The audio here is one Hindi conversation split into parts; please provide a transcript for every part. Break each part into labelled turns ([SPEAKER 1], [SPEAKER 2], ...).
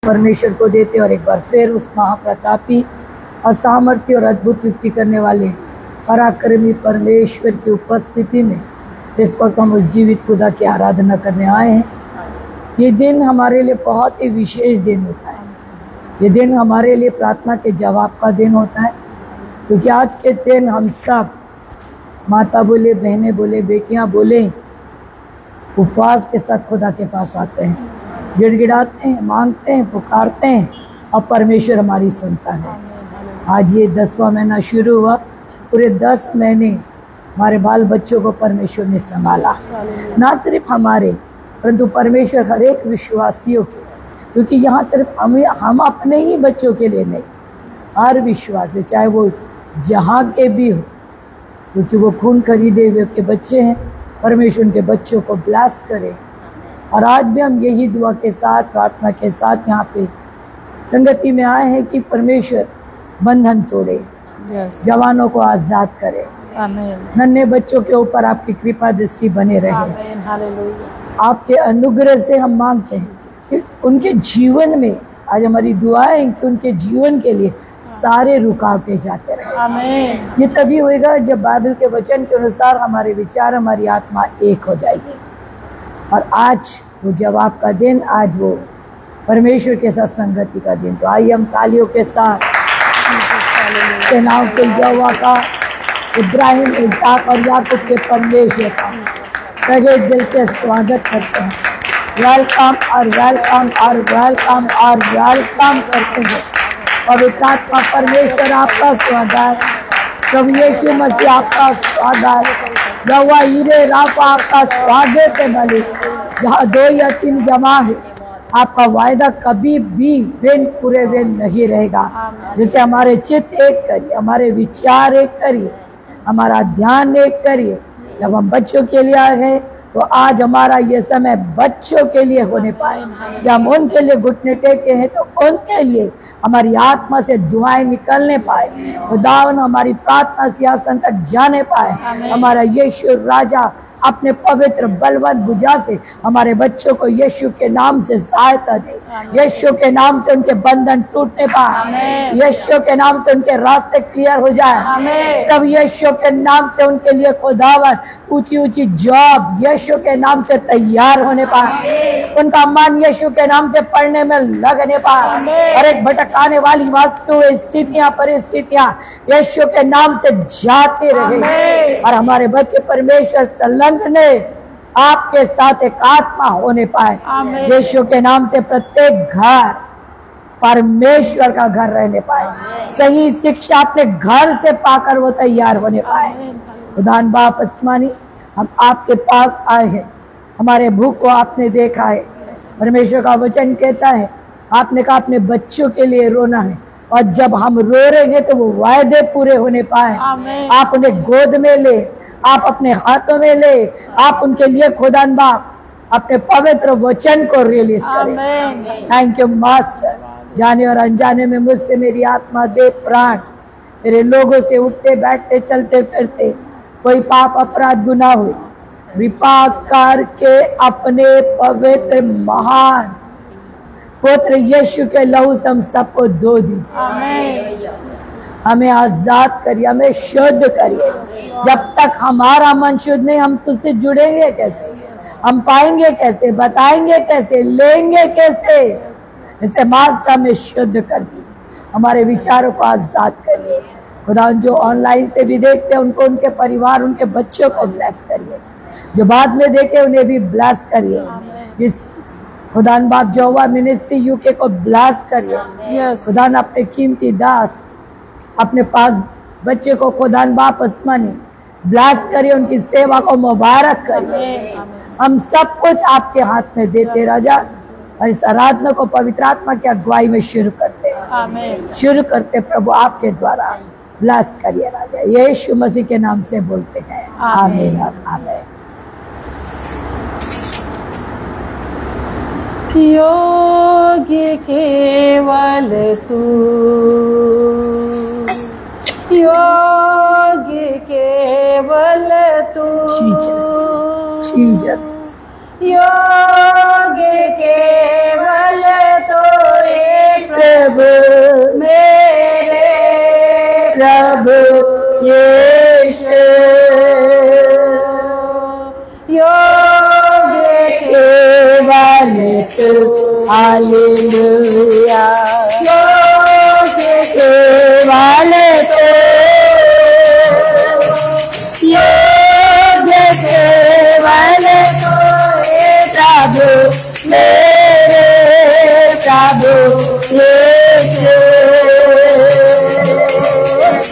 [SPEAKER 1] परमेश्वर को देते और एक बार फिर उस महाप्रतापी असामर्थ्य और अद्भुत युक्ति करने वाले पराक्रमी परमेश्वर की उपस्थिति में इस वक्त हम उस जीवित खुदा की आराधना करने आए हैं। ये दिन हमारे लिए बहुत ही विशेष दिन होता है। ये दिन हमारे लिए प्रार्थना के जवाब का दिन होता है, क्योंकि आज के दिन हम सब माता बोले, बहनें बोले, बेटियां बोले, उपवास के साथ खुदा के पास आते हैं, गिड़गिड़ाते हैं, मांगते हैं, पुकारते हैं और परमेश्वर हमारी सुनता है। आज ये 10वां महीना शुरू हुआ। पूरे 10 महीने हमारे बाल बच्चों को परमेश्वर ने संभाला, ना सिर्फ हमारे परंतु परमेश्वर हर एक विश्वासियों के, क्योंकि यहाँ सिर्फ हम अपने ही बच्चों के लिए नहीं, हर विश्वासी चाहे वो जहाँ के भी हो, क्योंकि वो खून खरीदे हुए के बच्चे हैं। परमेश्वर उनके बच्चों को ब्लेस करे। और आज भी हम यही दुआ के साथ, प्रार्थना के साथ यहाँ पे संगति में आए हैं कि परमेश्वर बंधन तोड़े, जवानों को आज़ाद करे, नन्हे बच्चों के ऊपर आपकी कृपा दृष्टि बने रहे। आपके अनुग्रह से हम मांगते हैं कि उनके जीवन में, आज हमारी दुआएं हैं कि उनके जीवन के लिए सारे रुकावटें जाते रहे। ये तभी होएगा जब बाइबल के वचन के अनुसार हमारे विचार, हमारी आत्मा एक हो जाएगी। और आज वो जवाब का दिन, आज वो परमेश्वर के साथ संगति का दिन। तो आइए हम तालियों के साथ सेनाओं के यहोवा का, इब्राहिम, इसहाक और याकूब के परमेश्वर का सगे दिल से स्वागत करते हैं। वेलकम और वेलकम और वेलकम और वेलकम करते हैं। पवित्र आत्मा परमेश्वर आपका स्वागत, प्रभु यीशु मसीह आपका स्वागत, यहोवा यीरे राफा आपका स्वागत है। भले जहाँ 2 या 3 जमा है, आपका वायदा कभी भी बिन पूरे दिन नहीं रहेगा। जैसे हमारे चित्त एक करिए, हमारे विचार एक करिए, हमारा ध्यान एक करिए। जब हम बच्चों के लिए आए हैं, तो आज हमारा ये समय बच्चों के लिए होने पाए कि हम उनके लिए घुटने टेके हैं, तो उनके लिए हमारी आत्मा से दुआएं निकलने पाए, खुदावन हमारी प्रार्थना सिंहासन तक जाने पाए। हमारा यीशु राजा अपने पवित्र बलवंत भुजा से हमारे बच्चों को यीशु के नाम से सहायता दे, यीशु के नाम से उनके बंधन टूटने पाए, यीशु के नाम से उनके रास्ते क्लियर हो जाए। तब यीशु के नाम से उनके लिए खुदावन ऊंची ऊंची जॉब यीशु के नाम से तैयार होने पाए, उनका मन यीशु के नाम से पढ़ने में लगने पाए। और एक भटकाने वाली वस्तु, स्थितियां, परिस्थितियां यीशु के नाम से जाती रहे। और हमारे बच्चे परमेश्वर संलग्न ने आपके साथ एक आत्मा होने पाए। यीशु के नाम से प्रत्येक घर परमेश्वर का घर रहने पाए, सही शिक्षा अपने घर से पाकर वो तैयार होने पाए। खुदान बाप आसमानी, हम आपके पास आए हैं, हमारे भूख को आपने देखा है। परमेश्वर का वचन कहता है, आपने कहा अपने बच्चों के लिए रोना है, और जब हम रो रहेंगे तो वो वायदे पूरे होने पाए। आप उन्हें गोद में ले, आप अपने हाथों में ले, आप उनके लिए खुदान बाप अपने पवित्र वचन को रिलीज करें। Thank you master. जाने और अनजाने में मुझसे मेरी आत्मा, दे, प्राण मेरे लोगों से उठते बैठते चलते फिरते कोई पाप अपराध गुनाह हुए, कृपा करके अपने पवित्र महान पुत्र यीशु के लहू से हम सबको धो दीजिए। हमें आजाद करिए, हमें शुद्ध करिए। जब तक हमारा मन शुद्ध नहीं, हम तुझसे जुड़ेंगे कैसे, हम पाएंगे कैसे, बताएंगे कैसे, लेंगे कैसे। इससे मास्टर हमें शुद्ध कर दीजिए, हमारे विचारों को आजाद करिए। खुदा जो ऑनलाइन से भी देखते हैं, उनको, उनके परिवार, उनके बच्चों को ब्लेस करिए। जो बाद में देखे उन्हें भी ब्लेस करिए। इस खुदान बाप यहोवा मिनिस्ट्री यूके को ब्लेस करिए। खुदान अपने कीमती दास, अपने पास बच्चे को खुदान बाप आसमानी ब्लेस करिए, उनकी सेवा को मुबारक करिए। हम सब कुछ आपके हाथ में देते राजा, और इस आराधना को पवित्र आत्मा की अगुवाई में शुरू करते हैं, शुरू करते प्रभु आपके द्वारा। ब्लेस करिए राजा, यीशु मसीह के नाम से बोलते हैं, आमीन और आमीन।
[SPEAKER 2] योग्य केवल तू, योग्य केवल तू,
[SPEAKER 1] जीसस,
[SPEAKER 2] योग्य केवल तू।
[SPEAKER 1] प्रभु
[SPEAKER 2] मेरे
[SPEAKER 1] प्रभु यीशु
[SPEAKER 2] योग्य
[SPEAKER 1] केवल तू हालेलुया
[SPEAKER 2] योग्य
[SPEAKER 1] केवल तू योग्य केवल तू हे प्रभु मेरे प्रभु यीशु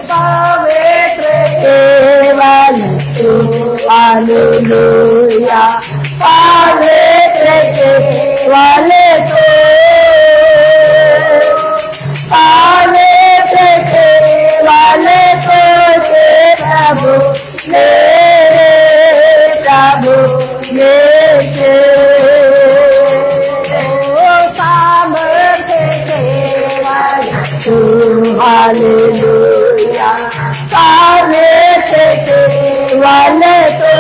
[SPEAKER 2] पवित्र
[SPEAKER 1] केवल तू हालेलुया पवित्र केवल तू पवित्र केवल तू हे प्रभु मेरे प्रभु यीशु
[SPEAKER 2] सामर्थ्य केवल
[SPEAKER 1] तू हालेलुया पवित्र केवल तू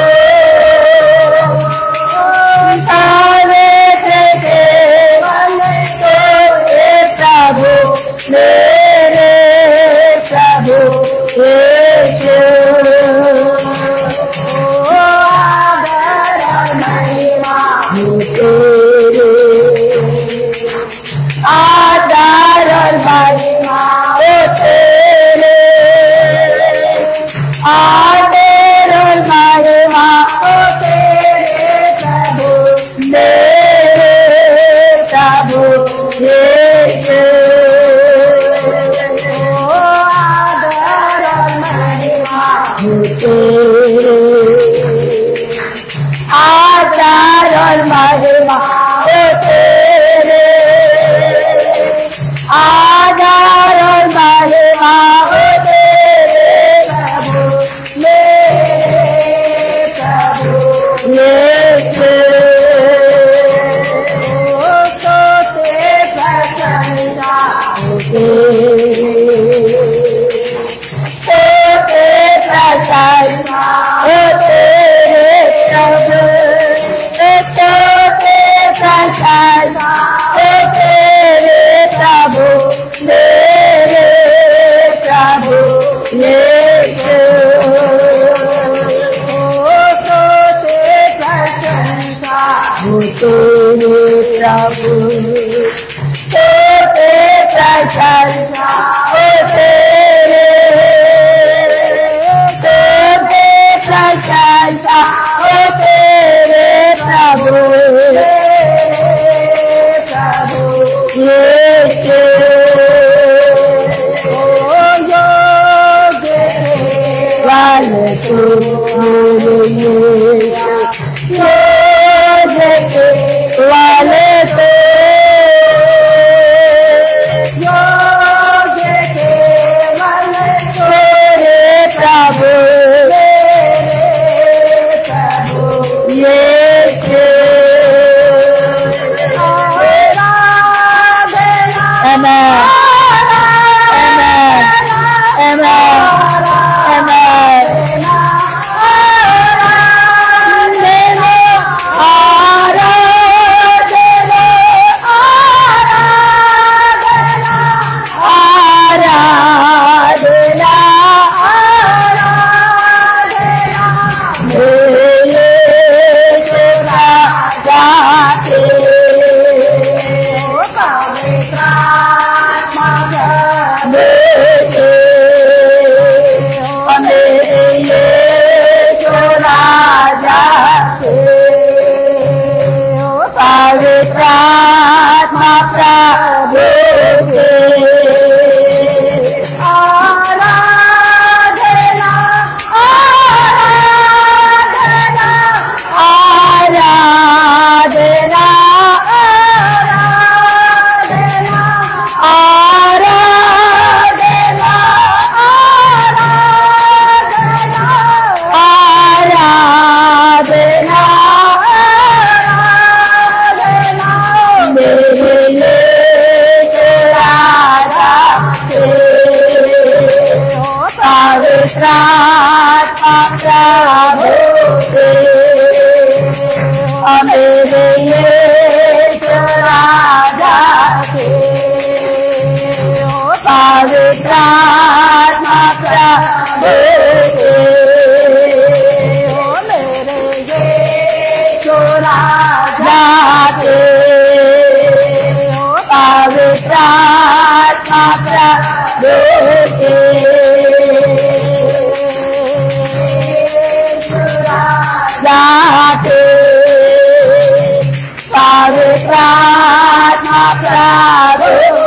[SPEAKER 1] पवित्र केवल तू हे प्रभु मेरे प्रभु यीशु आदर और महिमा हो तेरे आदर और महिमा हो तेरे प्रभु मेरे प्रभु यीशु आदर और महिमा हो तेरे आदर और महिमा हो तेरे आदर और महिमा हो तेरे प्रभु मेरे प्रभु यीशु सोते प्रसन्नता हो सोते प्रसन्नता हो तेरे प्रभु सोते प्रसन्नता हो तेरे प्रभु मेरे प्रभु यीशु सोते प्रसन्नता हो तेरे प्रभु सोते प्रसन्नता हो तेरे सोते प्रसन्नता हो तेरे प्रभु प्रभु यीशु योग्य केवल तू मेरे यीशु योग्य केवल तू योग्य केवल तू हे प्रभु प्रभु यीशु Amen. Amen. Amen. Amen. प्रार्थना प्रभु जाते पावे प्रार्थना प्रभु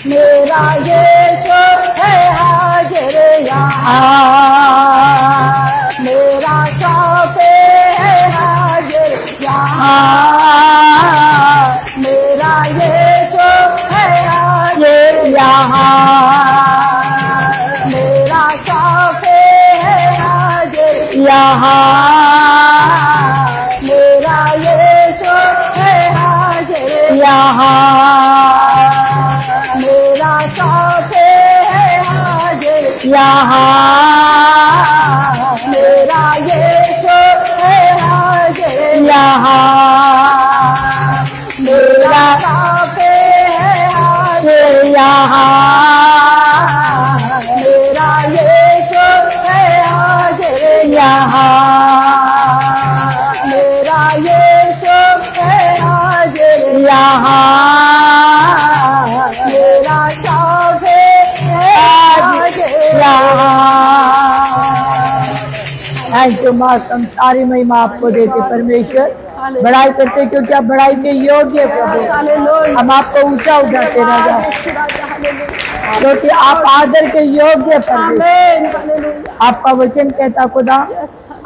[SPEAKER 1] मेरा यीशु है हाजिर यहाँ, मेरा शौक़े है हाजिर यहाँ, मेरा यीशु है हाजिर यहाँ, मेरा शौक़े है हाजिर यहाँ, मेरा यीशु है हाजिर यहाँ, मेरा शौक़े है हाजिर यहाँ, मेरा यीशु है हाजिर यहाँ, मेरा शौक़े है हाजिर यहाँ, मेरा यीशु है हाजिर यहाँ, मेरा यीशु है हाजिर यहाँ, मेरा शौक़े है हाजिर यहाँ। थैंक यू माँ, हम सारी महिमा आपको देते परमेश्वर, बड़ाई करते क्योंकि आप बड़ाई के योग्य प्रभु, हम आपको ऊंचा उठाते राजा क्योंकि आप आदर के योग्य परमेश्वर। आपका वचन कहता खुदा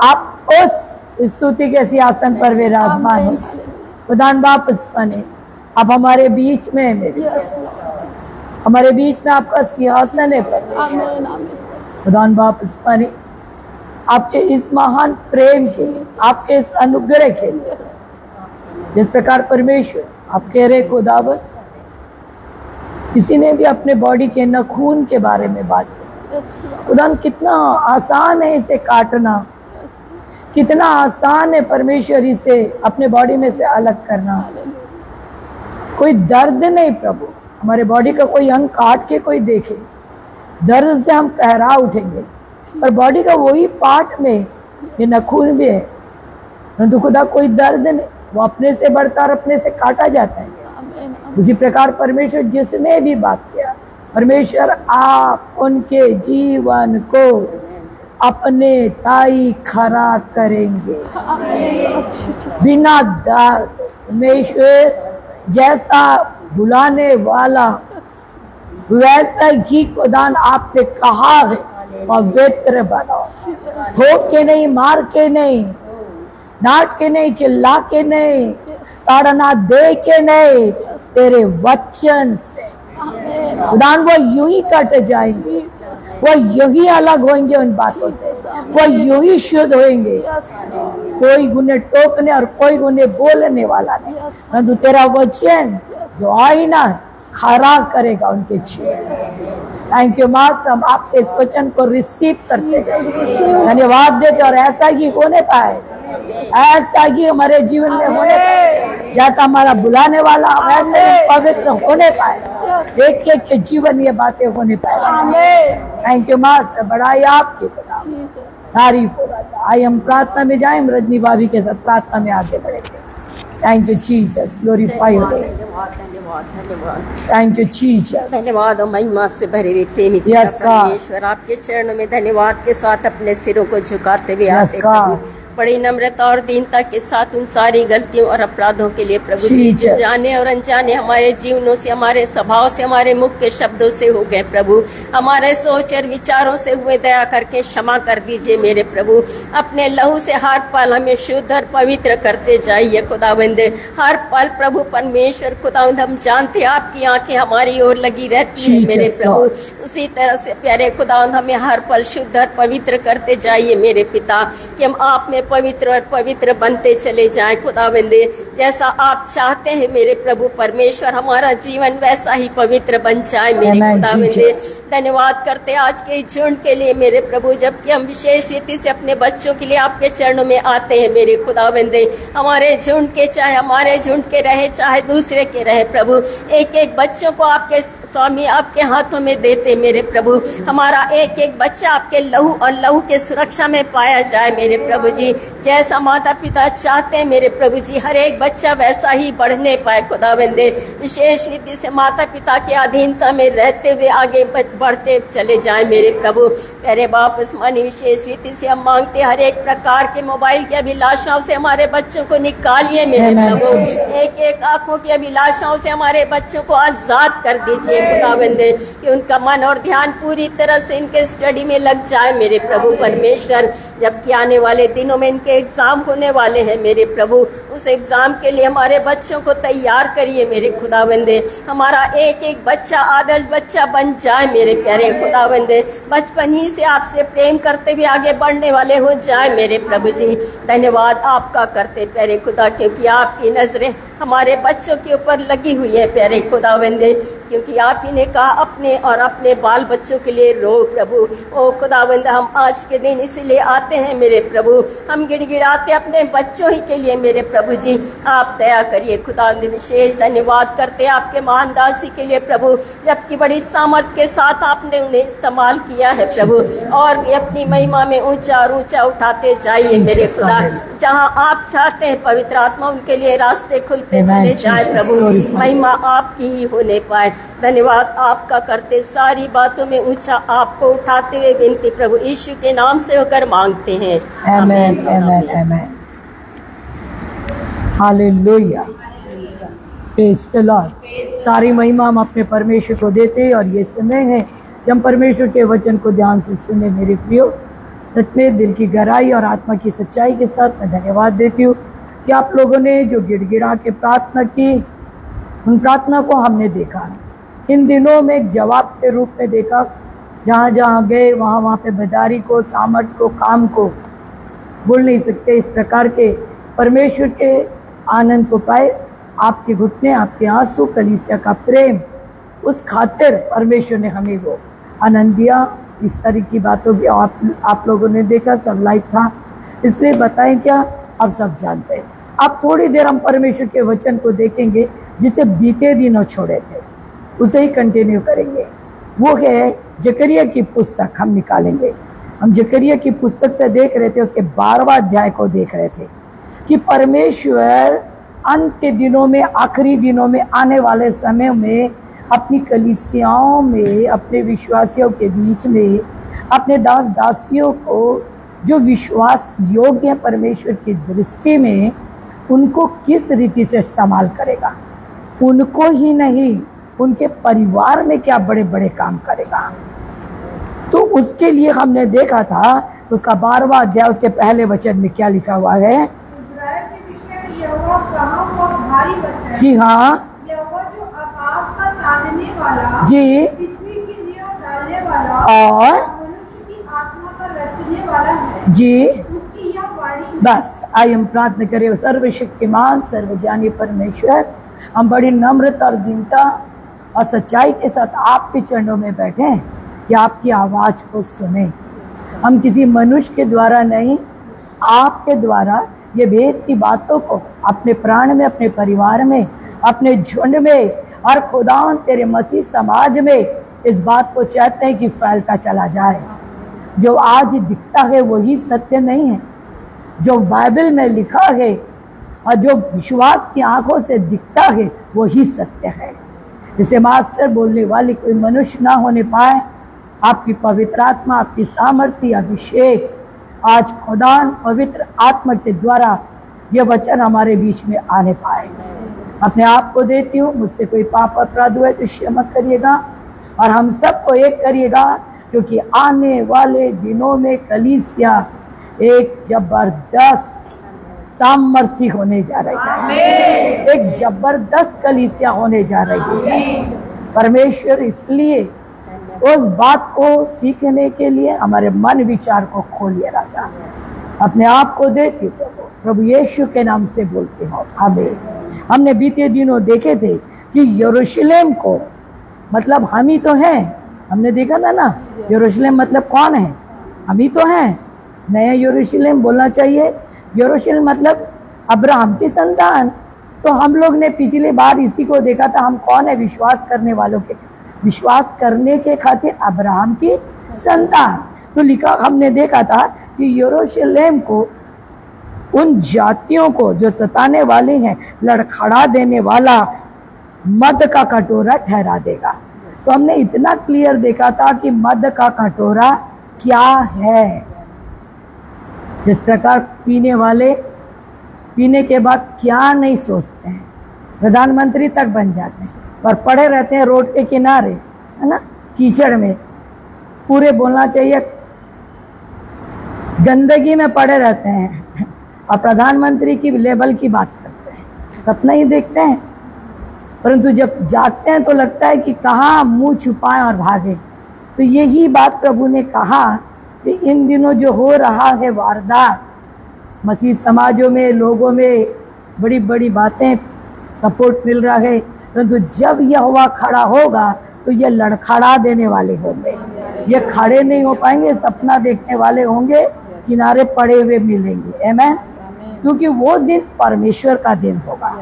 [SPEAKER 1] आप उस स्तुति के सिंहासन पर विराजमान है। खुदा वापस बने आप हमारे बीच में है, मेरे हमारे बीच में आपका सिंहासन है खुदा वापस बने आपके इस महान प्रेम के लिए, आपके इस अनुग्रह के लिए जिस प्रकार परमेश्वर आप कह रहे खुदावत किसी ने भी अपने बॉडी के नाखून के बारे में बात की। खुदा कितना आसान है इसे काटना, कितना आसान है परमेश्वर इसे अपने बॉडी में से अलग करना। कोई दर्द नहीं प्रभु, हमारे बॉडी का कोई अंग काट के कोई देखे दर्द से हम कहरा उठेंगे, पर बॉडी का वही पार्ट में ये नाखून भी है, परंतु खुदा कोई दर्द नहीं, वो अपने से बढ़ता और अपने से काटा जाता है। उसी प्रकार परमेश्वर जिसने भी बात किया, परमेश्वर आप उनके जीवन को अपने ताई खरा करेंगे बिना दर्द। परमेश्वर जैसा भुलाने वाला वैसा ही खुदान आपने कहा है, पवित्र बनाओ, ठोक के नहीं, मार के नहीं, डांट के नहीं, चिल्ला के नहीं, ताड़ना दे के नहीं, तेरे वचन से खुदान वो यूं ही कट जाएंगे, वो यूं ही अलग होंगे उन बातों से, वो यूं ही शुद्ध होंगे। कोई उन्हें टोकने और कोई उन्हें बोलने वाला नहीं, परंतु तेरा वचन जो आईना खरा करेगा उनके जीवन। थैंक यू मास्टर, हम आपके इस वचन को रिसीव करते हैं, धन्यवाद देते और ऐसा ही होने पाए, ऐसा ही हमारे जीवन में होने पाए, जैसा हमारा बुलाने वाला वैसे पवित्र होने पाए, एक एक के जीवन ये बातें होने पाए। थैंक यू मास्टर, बड़ाई आपकी खुदा, तारीफ हो राजा। आइए हम प्रार्थना में जाए, रजनी भाभी के साथ प्रार्थना में आगे बढ़ेंगे। थैंक यू जीसस, ग्लोरीफाई हो। थैंक यू जीसस,
[SPEAKER 3] धन्यवाद और महिमा से भरे हुए प्रेमित परमेश्वर, आपके चरणों में धन्यवाद के साथ अपने सिरों को झुकाते हुए आते हैं। बड़ी नम्रता और दीनता के साथ उन सारी गलतियों और अपराधों के लिए प्रभु जी, जो जाने और अनजाने हमारे जीवनों से, हमारे स्वभाव से, हमारे मुख के शब्दों से हो गए प्रभु, हमारे सोच और विचारों से हुए, दया करके क्षमा कर दीजिए मेरे प्रभु। अपने लहू से हर पल हमें शुद्ध और पवित्र करते जाइए खुदावंद। हर पल प्रभु परमेश्वर खुदावंद, हम जानते हैं आपकी आंखें हमारी ओर लगी रहती है मेरे प्रभु। उसी तरह से प्यारे खुदावंद, हमें हर पल शुद्ध और पवित्र करते जाइए मेरे पिता, कि हम आप में पवित्र और पवित्र बनते चले जाएं खुदावंद। जैसा आप चाहते हैं मेरे प्रभु परमेश्वर, हमारा जीवन वैसा ही पवित्र बन जाए मेरे खुदावंद। धन्यवाद करते आज के झुंड के लिए मेरे प्रभु, जबकि हम विशेष रीति से अपने बच्चों के लिए आपके चरणों में आते हैं मेरे खुदावंद। हमारे झुंड के, चाहे हमारे झुंड के रहे चाहे दूसरे के रहे प्रभु, एक एक बच्चों को आपके स्वामी आपके हाथों में देते मेरे प्रभु। हमारा एक एक बच्चा आपके लहू और लहू के सुरक्षा में पाया जाए मेरे प्रभु जी। जैसा माता पिता चाहते हैं मेरे प्रभु जी, हर एक बच्चा वैसा ही बढ़ने पाए खुदावंद। विशेष रीति से माता पिता की अधीनता में रहते हुए आगे बढ़ते चले जाए मेरे प्रभु। प्यारे बाप आसमानी, विशेष रीति से हम मांगते हर एक प्रकार के मोबाइल की अभिलाषाओं से हमारे बच्चों को निकालिए मेरे प्रभु। एक एक आंखों की अभिलाषाओं से हमारे बच्चों को आजाद कर दीजिए खुदावंद, कि उनका मन और ध्यान पूरी तरह से इनके स्टडी में लग जाए मेरे प्रभु परमेश्वर। जबकि आने वाले दिनों में इनके एग्जाम होने वाले हैं मेरे प्रभु, उस एग्जाम के लिए हमारे बच्चों को तैयार करिए मेरे खुदावंद। हमारा एक एक बच्चा आदर्श बच्चा बन जाए मेरे प्यारे खुदावंद। बचपन ही से आपसे प्रेम करते हुए आगे बढ़ने वाले हो जाए मेरे प्रभु जी। धन्यवाद आपका करते प्यारे खुदा, क्योंकि आपकी नजरें हमारे बच्चों के ऊपर लगी हुई है प्यारे खुदावंद, क्योंकि आप ही ने कहा अपने और अपने बाल बच्चों के लिए रो प्रभु। ओ खुदावंद, हम आज के दिन इसलिए आते हैं मेरे प्रभु, हम गिड़गिड़ाते अपने बच्चों ही के लिए मेरे प्रभु जी। आप दया करिए खुदावंद। विशेष धन्यवाद करते आपके महान दासी के लिए प्रभु, जबकि बड़ी सामर्थ के साथ आपने उन्हें इस्तेमाल किया है प्रभु, और भी अपनी महिमा में ऊंचा और ऊंचा उठाते जाइए मेरे खुदा। जहां आप चाहते हैं पवित्र आत्मा उनके लिए रास्ते खुलते चले जाए प्रभु, महिमा आपकी ही होने पाए। धन्यवाद आपका करते, सारी बातों में ऊंचा आपको उठाते हुए विनती प्रभु यीशु के नाम से होकर मांगते हैं, आमीन आमीन आमीन।
[SPEAKER 1] Hallelujah, praise the Lord. सारी महिमा हम अपने परमेश्वर को देते हैं, और ये समय है जब हम परमेश्वर के वचन को ध्यान से सुने मेरे प्रियो। सच में दिल की गहराई और आत्मा की सच्चाई के साथ मैं धन्यवाद देती हूँ कि आप लोगों ने जो गिड़गिड़ा के प्रार्थना की, उन प्रार्थना को हमने देखा, इन दिनों में एक जवाब के रूप में देखा। जहाँ जहाँ गए वहाँ पे बदारी को, सामर्थ को, काम को भूल नहीं सकते। इस प्रकार के परमेश्वर के आनंद को पाए। आपके घुटने, आपके आंसू, कलीसिया का प्रेम, उस खातिर परमेश्वर ने हमें वो आनंद दिया। इस तरह की बातों की आप लोगों ने देखा, सब लाइव था, इसलिए बताएं क्या, अब सब जानते हैं। अब थोड़ी देर हम परमेश्वर के वचन को देखेंगे, जिसे बीते दिनों छोड़े थे उसे ही कंटिन्यू करेंगे। वो है जकरिया की पुस्तक, हम निकालेंगे। हम जकरिया की पुस्तक से देख रहे थे, उसके 12वां अध्याय को देख रहे थे कि परमेश्वर अंत के दिनों में, आखिरी दिनों में, आने वाले समय में अपनी कलीसियाओं में, अपने विश्वासियों के बीच में, अपने दास दासियों को जो विश्वास योग्य है परमेश्वर की दृष्टि में, उनको किस रीति से इस्तेमाल करेगा। उनको ही नहीं, उनके परिवार में क्या बड़े बड़े काम करेगा। तो उसके लिए हमने देखा था उसका 12वां अध्याय, उसके पहले वचन में क्या लिखा हुआ है।
[SPEAKER 2] इस्राएल के विषय में यहोवा कहाँ और भारी वचन है।
[SPEAKER 1] जी हाँ,
[SPEAKER 2] यहोवा जो आकाश का तानने वाला,
[SPEAKER 1] जी,
[SPEAKER 2] पृथ्वी की नींव डालने वाला
[SPEAKER 1] और
[SPEAKER 2] मनुष्य की आत्मा का रचने वाला है,
[SPEAKER 1] जी,
[SPEAKER 2] उसकी यह वाणी।
[SPEAKER 1] बस आइए हम प्रार्थना करें। सर्वशक्तिमान सर्वज्ञानी परमेश्वर, हम बड़ी नम्रता और दीनता और सच्चाई के साथ आपके चरणों में बैठे हैं कि आपकी आवाज को सुने। हम किसी मनुष्य के द्वारा नहीं, आपके द्वारा ये भेद की बातों को अपने प्राण में, अपने परिवार में, अपने झुंड में, और खुदावन तेरे मसीह समाज में इस बात को चाहते हैं कि फैलता चला जाए। जो आज दिखता है वही सत्य नहीं है, जो बाइबल में लिखा है और जो विश्वास की आंखों से दिखता है वही सत्य है। जिसे मास्टर बोलने वाले कोई मनुष्य ना होने पाए, आपकी पवित्र आत्मा, आपकी सामर्थ्य, अभिषेक, आज खुदा पवित्र आत्मा के द्वारा ये वचन हमारे बीच में आने पाए। अपने आप को देती हूँ, मुझसे कोई पाप अपराध हुआ है तो क्षमा करिएगा और हम सबको एक करिएगा, क्योंकि आने वाले दिनों में कलीसिया एक जबरदस्त सामर्थ्य होने जा रही है, एक जबरदस्त कलीसिया होने जा रही है। परमेश्वर इसलिए उस बात को सीखने के लिए हमारे मन विचार को खोलिए राजा। अपने आप को देती प्रभु यीशु के नाम से बोलते हो आमीन। हमने बीते दिनों देखे थे कि यरूशलेम को, मतलब हम ही तो हैं, हमने देखा था ना, यरूशलेम मतलब कौन है? हम ही तो हैं। नया यरूशलेम बोलना चाहिए। यरूशलेम मतलब अब्राहम की संतान। तो हम लोग ने पिछली बार इसी को देखा था, हम कौन है? विश्वास करने वालों के, विश्वास करने के खातिर अब्राहम की संतान। तो लिखा, हमने देखा था कि यरूशलेम को उन जातियों को जो सताने वाले हैं, लड़खड़ा देने वाला मद का कटोरा ठहरा देगा। तो हमने इतना क्लियर देखा था कि मद का कटोरा क्या है। जिस प्रकार पीने वाले पीने के बाद क्या नहीं सोचते हैं, प्रधानमंत्री तक बन जाते हैं और पड़े रहते हैं रोड के किनारे, है ना, कीचड़ में, पूरे बोलना चाहिए गंदगी में पड़े रहते हैं और प्रधानमंत्री की लेवल की बात करते हैं, सपना ही देखते हैं। परंतु जब जागते हैं तो लगता है कि कहाँ मुंह छुपाएं और भागें। तो यही बात प्रभु ने कहा कि इन दिनों जो हो रहा है वारदात, मसीह समाजों में, लोगों में बड़ी बड़ी बातें सपोर्ट मिल रहा है, परंतु जब यहोवा खड़ा होगा तो ये लड़खड़ा देने वाले होंगे, ये खड़े नहीं हो पाएंगे, सपना देखने वाले होंगे, किनारे पड़े हुए मिलेंगे। आमीन। क्योंकि वो दिन परमेश्वर का दिन होगा।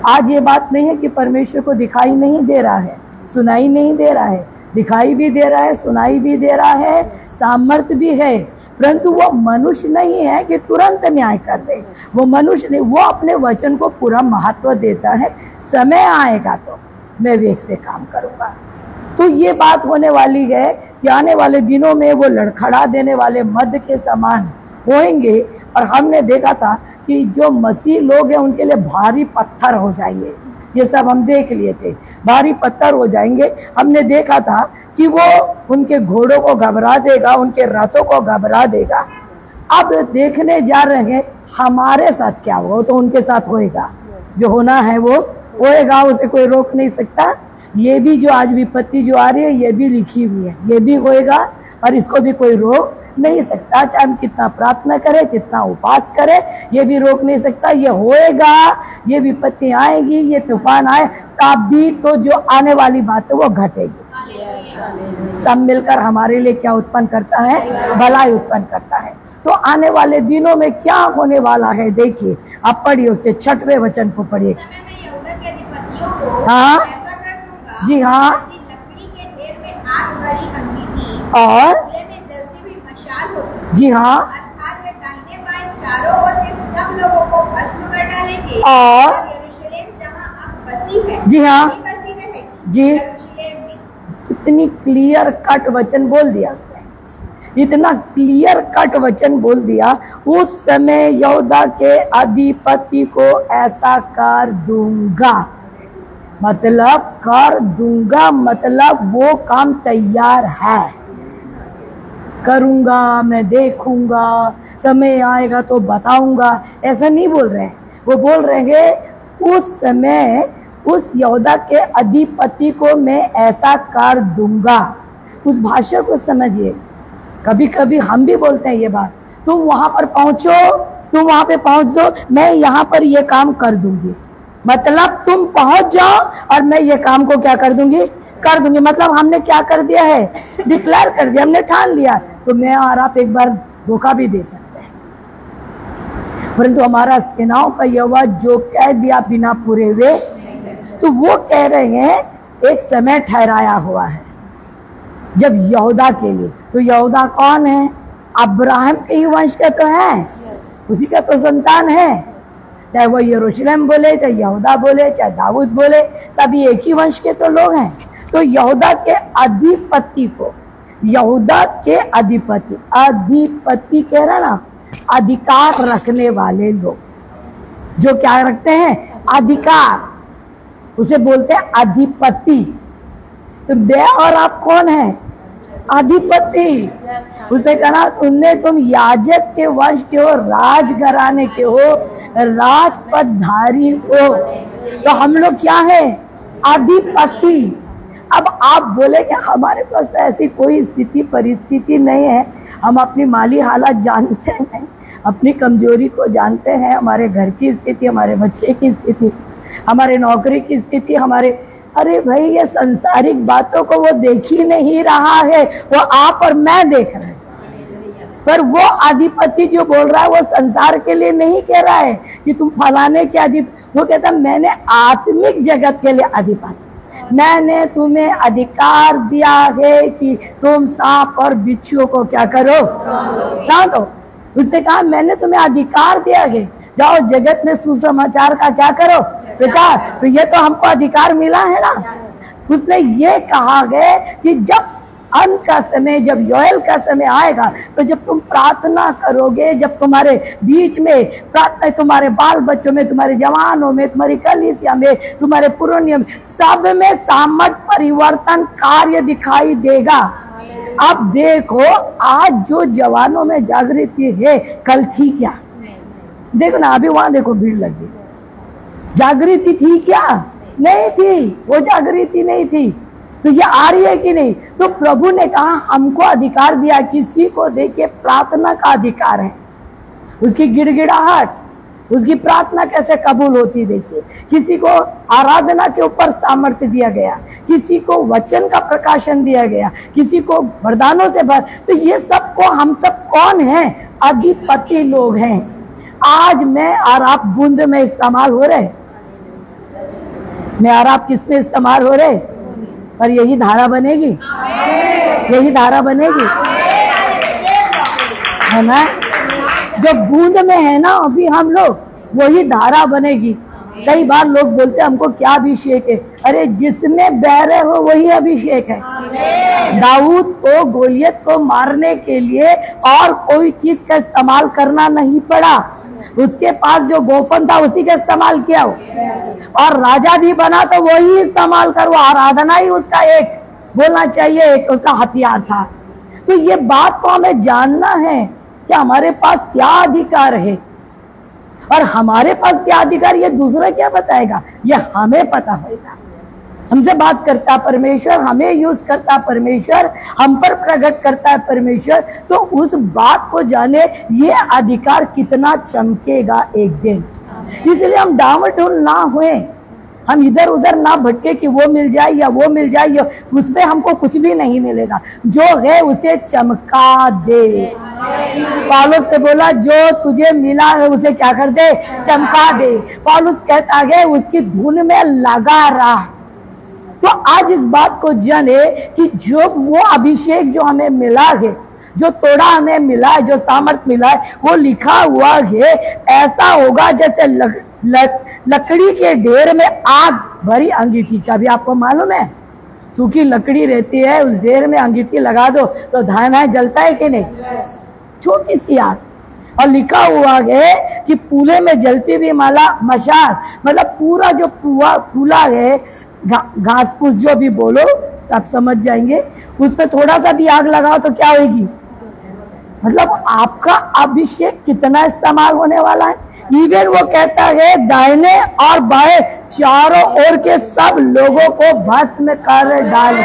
[SPEAKER 1] आज ये बात नहीं है कि परमेश्वर को दिखाई नहीं दे रहा है, सुनाई नहीं दे रहा है, दिखाई भी दे रहा है, सुनाई भी दे रहा है, सामर्थ्य भी है, परंतु वो मनुष्य नहीं है कि तुरंत न्याय कर दे। वो मनुष्य नहीं, वो अपने वचन को पूरा महत्व देता है। समय आएगा तो मैं वेग से काम करूंगा। तो ये बात होने वाली है कि आने वाले दिनों में वो लड़खड़ा देने वाले मद के समान होंगे। और हमने देखा था कि जो मसीह लोग हैं उनके लिए भारी पत्थर हो जाएंगे। ये सब हम देख लिए थे, भारी पत्थर हो जाएंगे। हमने देखा था कि वो उनके घोड़ों को घबरा देगा, उनके रथों को घबरा देगा। अब देखने जा रहे हैं हमारे साथ क्या होगा, तो उनके साथ होएगा, जो होना है वो होएगा, उसे कोई रोक नहीं सकता। ये भी जो आज विपत्ति जो आ रही है ये भी लिखी हुई है, ये भी होएगा और इसको भी कोई रोक नहीं सकता। चाहे हम कितना प्रार्थना करें, कितना उपास करें, ये भी रोक नहीं सकता। ये होएगा, ये विपत्ति आएगी, ये तूफान आए, तब भी तो जो आने वाली बात है वो घटेगी। सब मिलकर हमारे लिए क्या उत्पन्न करता है? भलाई उत्पन्न करता है। तो आने वाले दिनों में क्या होने वाला है देखिए, आप पढ़िए, उसके 6वें वचन को पढ़िए। हाँ जी हाँ, और जी हाँ, और जी हाँ जी, कितनी क्लियर कट वचन बोल दिया उसने, इतना क्लियर कट वचन बोल दिया। उस समय यहूदा के अधिपति को ऐसा कर दूंगा, मतलब कर दूंगा, मतलब वो काम तैयार है, करूंगा, मैं देखूंगा, समय आएगा तो बताऊंगा, ऐसा नहीं बोल रहे हैं। वो बोल रहे हैं उस समय उस यहूदा के अधिपति को मैं ऐसा कर दूंगा। उस भाषा को समझिए। कभी कभी हम भी बोलते हैं ये बात, तुम वहां पर पहुंचो, तुम वहां पे पहुंच दो, मैं यहाँ पर ये काम कर दूंगी। मतलब तुम पहुंच जाओ और मैं ये काम को क्या कर दूंगी? कर दूंगी। मतलब हमने क्या कर दिया है? डिक्लेयर कर दिया, हमने ठान लिया। तो मैं और आप एक बार धोखा भी दे सकते हैं, परंतु हमारा सेनाओं का यहोवा जो कह दिया बिना पूरे हुए, तो वो कह रहे हैं एक समय ठहराया हुआ है जब यहूदा के लिए। तो यहूदा कौन है? अब्राहम के ही वंश का तो है, उसी का तो संतान है। चाहे वो यरूशलेम बोले, चाहे यहूदा बोले, चाहे दाऊद बोले, सभी एक ही वंश के तो लोग हैं। तो यहूदा के अधिपति को यहूदा के अधिपति, अधिपति कह रहा ना, अधिकार रखने वाले लोग, जो क्या रखते हैं, अधिकार, उसे बोलते हैं अधिपति। तो मैं और आप कौन है, अधिपति। उसने कहा तुम याजक के वंश के हो, राजघराने के हो, राजपदधारी हो, तो हम लोग क्या है, अधिपति। अब आप बोले कि हमारे पास ऐसी कोई स्थिति परिस्थिति नहीं है, हम अपनी माली हालत जानते हैं, अपनी कमजोरी को जानते हैं, हमारे घर की स्थिति, हमारे बच्चे की स्थिति, हमारे नौकरी की स्थिति, हमारे, अरे भाई ये संसारिक बातों को वो देख ही नहीं रहा है, वो आप और मैं देख रहे हैं। पर वो अधिपति जो बोल रहा है वो संसार के लिए नहीं कह रहा है कि तुम फलाने के अधिपति, वो कहता मैंने आत्मिक जगत के लिए अधिपति, मैंने तुम्हें अधिकार दिया है कि तुम सांप और बिच्छुओं को क्या करो, ना दो। उसने कहा मैंने तुम्हें अधिकार दिया है, जाओ जगत में सुसमाचार का क्या करो, प्रचार। तो ये तो हमको अधिकार मिला है ना। उसने ये कहा है कि जब अंत का समय, जब योएल का समय आएगा, तो जब तुम प्रार्थना करोगे, जब तुम्हारे बीच में प्रार्थना, तुम्हारे बाल बच्चों में, तुम्हारे जवानों में, तुम्हारी कलीसिया में, तुम्हारे पुरानियों में, सब में सामर्थ परिवर्तन कार्य दिखाई देगा। अब देखो आज जो जवानों में जागृति है, कल थी क्या? देखो ना, अभी वहां देखो भीड़ लगी, जागृति थी क्या? नहीं थी, वो जागृति नहीं थी। तो ये आ रही है कि नहीं? तो प्रभु ने कहा हमको अधिकार दिया, किसी को देखिए प्रार्थना का अधिकार है, उसकी गिड़गिड़ाहट, उसकी प्रार्थना कैसे कबूल होती देखिए। किसी को आराधना के ऊपर सामर्थ्य दिया गया, किसी को वचन का प्रकाशन दिया गया, किसी को वरदानों से भर। तो ये सबको, हम सब कौन हैं? अधिपति लोग हैं। आज मैं और आप बूंद में इस्तेमाल हो रहे, मैं और आप किस में इस्तेमाल हो रहे? पर यही धारा बनेगी, यही धारा बनेगी, है ना? जो बूंद में है ना अभी हम लोग, वही धारा बनेगी। कई बार लोग बोलते हैं हमको क्या अभिषेक है, अरे जिसमें बह रहे हो वही अभिषेक है। दाऊद को गोलियत को मारने के लिए और कोई चीज का इस्तेमाल करना नहीं पड़ा, उसके पास जो गोफन था उसी का इस्तेमाल किया हो। और राजा भी बना तो वही इस्तेमाल कर, वो आराधना ही उसका एक बोलना चाहिए, एक उसका हथियार था। तो ये बात को हमें जानना है कि हमारे पास क्या अधिकार है, और हमारे पास क्या अधिकार ये दूसरा क्या बताएगा, ये हमें पता होगा। हमसे बात करता परमेश्वर, हमें यूज करता परमेश्वर, हम पर प्रकट करता है परमेश्वर। तो उस बात को जाने, ये अधिकार कितना चमकेगा एक दिन। इसलिए हम डामाडोल ना हुए, हम इधर उधर ना भटके कि वो मिल जाए या वो मिल जाए, या उसमें हमको कुछ भी नहीं मिलेगा। जो है उसे चमका दे। पौलुस ने बोला जो तुझे मिला है उसे क्या कर दे, चमका दे। पौलुस कहता है उसकी धुन में लगा रहा। तो आज इस बात को जाने कि जो वो अभिषेक जो हमें मिला है, जो तोड़ा हमें मिला है, जो सामर्थ मिला है, वो लिखा हुआ है ऐसा होगा जैसे लकड़ी के ढेर में आग भरी अंगीठी। का भी आपको मालूम है, सूखी लकड़ी रहती है, उस ढेर में अंगीठी लगा दो तो धाना जलता है कि नहीं? छोटी सी आग। और लिखा हुआ है कि पूले में जलती हुई माला मशाल, मतलब पूरा जो फूला है, घास फूस जो भी बोलो आप समझ जाएंगे, उसमें थोड़ा सा भी आग लगाओ तो क्या होगी? मतलब आपका अभिषेक कितना इस्तेमाल होने वाला है। इवन वो कहता है दाहिने और बाएं चारों ओर के सब लोगों को भस्म कर डाले,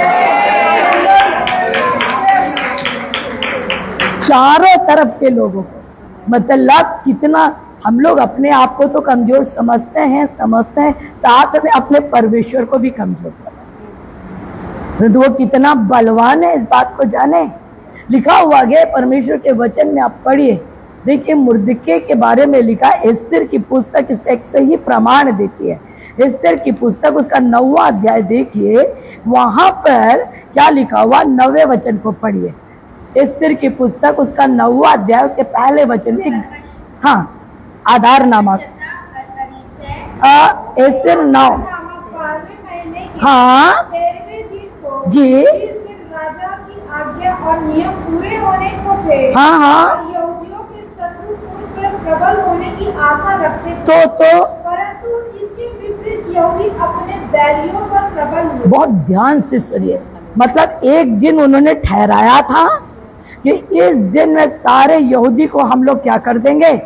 [SPEAKER 1] चारों तरफ के लोगों को। मतलब कितना हम लोग अपने आप को तो कमजोर समझते हैं, साथ में अपने परमेश्वर को भी कमजोर समझते हैं। तो वो कितना बलवान है इस बात को जाने। लिखा हुआ है परमेश्वर के वचन में, आप पढ़िए, देखिए मुर्दके के बारे में लिखा। एस्तर की पुस्तक इसका एक सही प्रमाण देती है। एस्तर की पुस्तक उसका 9वां अध्याय देखिए, वहां पर क्या लिखा हुआ, 9वें वचन को पढ़िए। एस्तर की पुस्तक उसका 9वां अध्याय उसके पहले वचन में, हाँ आधार नामक एस्तर 9, हाँ जी,
[SPEAKER 2] राजा की आज्ञा आज्ञा और नियम पूरे होने को थे।
[SPEAKER 1] हाँ हाँ,
[SPEAKER 2] और यहूदियों के शत्रु उन पर प्रबल होने की आशा रखते थे।
[SPEAKER 1] तो
[SPEAKER 2] परंतु इसके विपरीत यहूदी अपने बैरियों पर प्रबल हुए।
[SPEAKER 1] बहुत ध्यान से सुनिए, मतलब एक दिन उन्होंने ठहराया था कि इस दिन में सारे यहूदी को हम लोग क्या कर देंगे,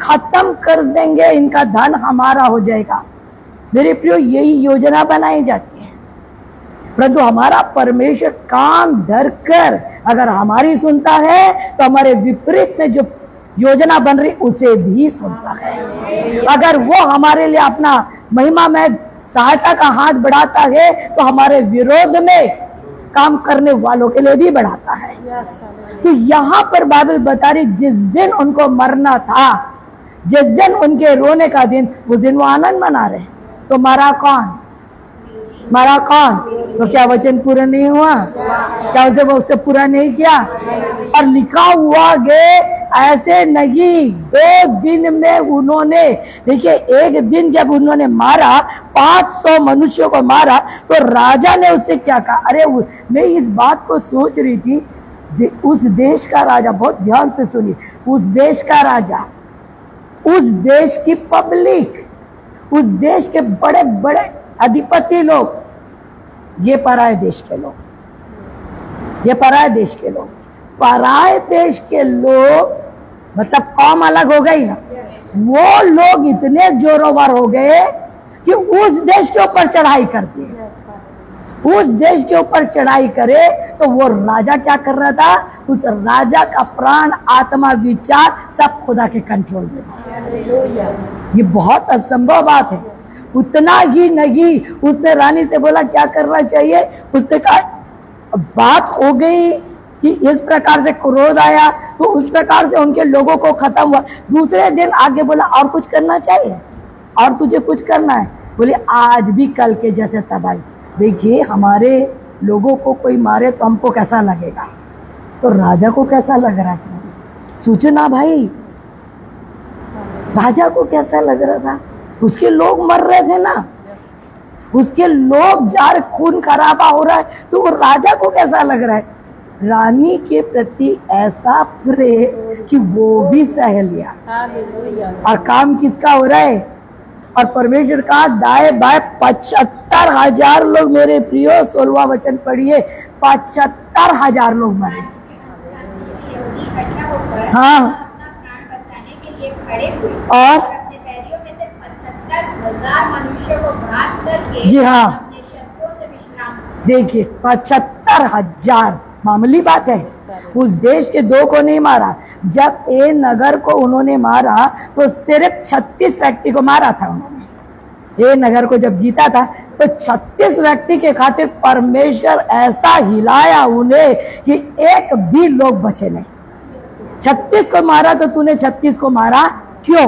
[SPEAKER 1] खत्म कर देंगे, इनका धन हमारा हो जाएगा। मेरे प्रियो, यही योजना बनाई जाती है, परंतु हमारा परमेश्वर काम धर कर अगर हमारी सुनता है तो हमारे विपरीत में जो योजना बन रही उसे भी सुनता है। अगर वो हमारे लिए अपना महिमा में सहायता का हाथ बढ़ाता है तो हमारे विरोध में काम करने वालों के लिए भी बढ़ाता है। तो यहाँ पर बाइबल बता रही, जिस दिन उनको मरना था, जिस दिन उनके रोने का दिन, उस दिन वो आनंद मना रहे। तो मरा कौन? मरा कौन? तो क्या वचन पूरा नहीं हुआ? क्या उसे उससे पूरा नहीं किया? और लिखा हुआ गे ऐसे नहीं, 2 दिन में उन्होंने, देखिए एक दिन जब उन्होंने मारा, 500 मनुष्यों को मारा, तो राजा ने उससे क्या कहा? अरे मैं इस बात को सोच रही थी, उस देश का राजा, बहुत ध्यान से सुनिए, उस देश का राजा, उस देश की पब्लिक, उस देश के बड़े बड़े अधिपति लोग, ये पराये देश के लोग, ये पराये देश के लोग, पराये देश के लोग मतलब कौम अलग हो गई ना, वो लोग इतने जोरोवर हो गए कि उस देश के ऊपर चढ़ाई करते हैं। उस देश के ऊपर चढ़ाई करे तो वो राजा क्या कर रहा था? उस राजा का प्राण, आत्मा, विचार सब खुदा के कंट्रोल में था। ये बहुत असंभव बात है। उतना ही नहीं, उसने रानी से बोला क्या करना चाहिए, उसने कहा बात हो गई कि इस प्रकार से क्रोध आया तो उस प्रकार से उनके लोगों को खत्म हुआ। दूसरे दिन आगे बोला और कुछ करना चाहिए, और तुझे कुछ करना है? बोले आज भी कल के जैसे तबाही। देखिए हमारे लोगों को कोई मारे तो हमको कैसा लगेगा, तो राजा को कैसा लग रहा था? सोचो ना भाई, राजा को कैसा लग रहा था? उसके लोग मर रहे थे ना, उसके लोग जा रहे, खून खराबा हो रहा है, तो वो राजा को कैसा लग रहा है? रानी के प्रति ऐसा प्रेम कि वो भी सह लिया। और काम किसका हो रहा है? और परमेश्वर का दाएं बाएं 75,000 लोग, मेरे प्रियो 16वां वचन पढ़िए, 75,000 लोग मरे। हाँ,
[SPEAKER 2] अपना प्राण बचाने के लिए खड़े हुए
[SPEAKER 1] और
[SPEAKER 2] अपने बैरियों में से 75,000 मनुष्यों को घात करके
[SPEAKER 1] जी हाँ,
[SPEAKER 2] अपने शत्रुओं से विश्राम।
[SPEAKER 1] देखिए 75,000 मामूली बात है। उस देश के 2 को नहीं मारा। जब ए नगर को उन्होंने मारा तो सिर्फ 36 व्यक्ति को मारा था उन्होंने। ए नगर को जब जीता था तो 36 व्यक्ति के खातिर परमेश्वर ऐसा हिलाया उन्हें कि एक भी लोग बचे नहीं। 36 को मारा तो तूने 36 को मारा क्यों?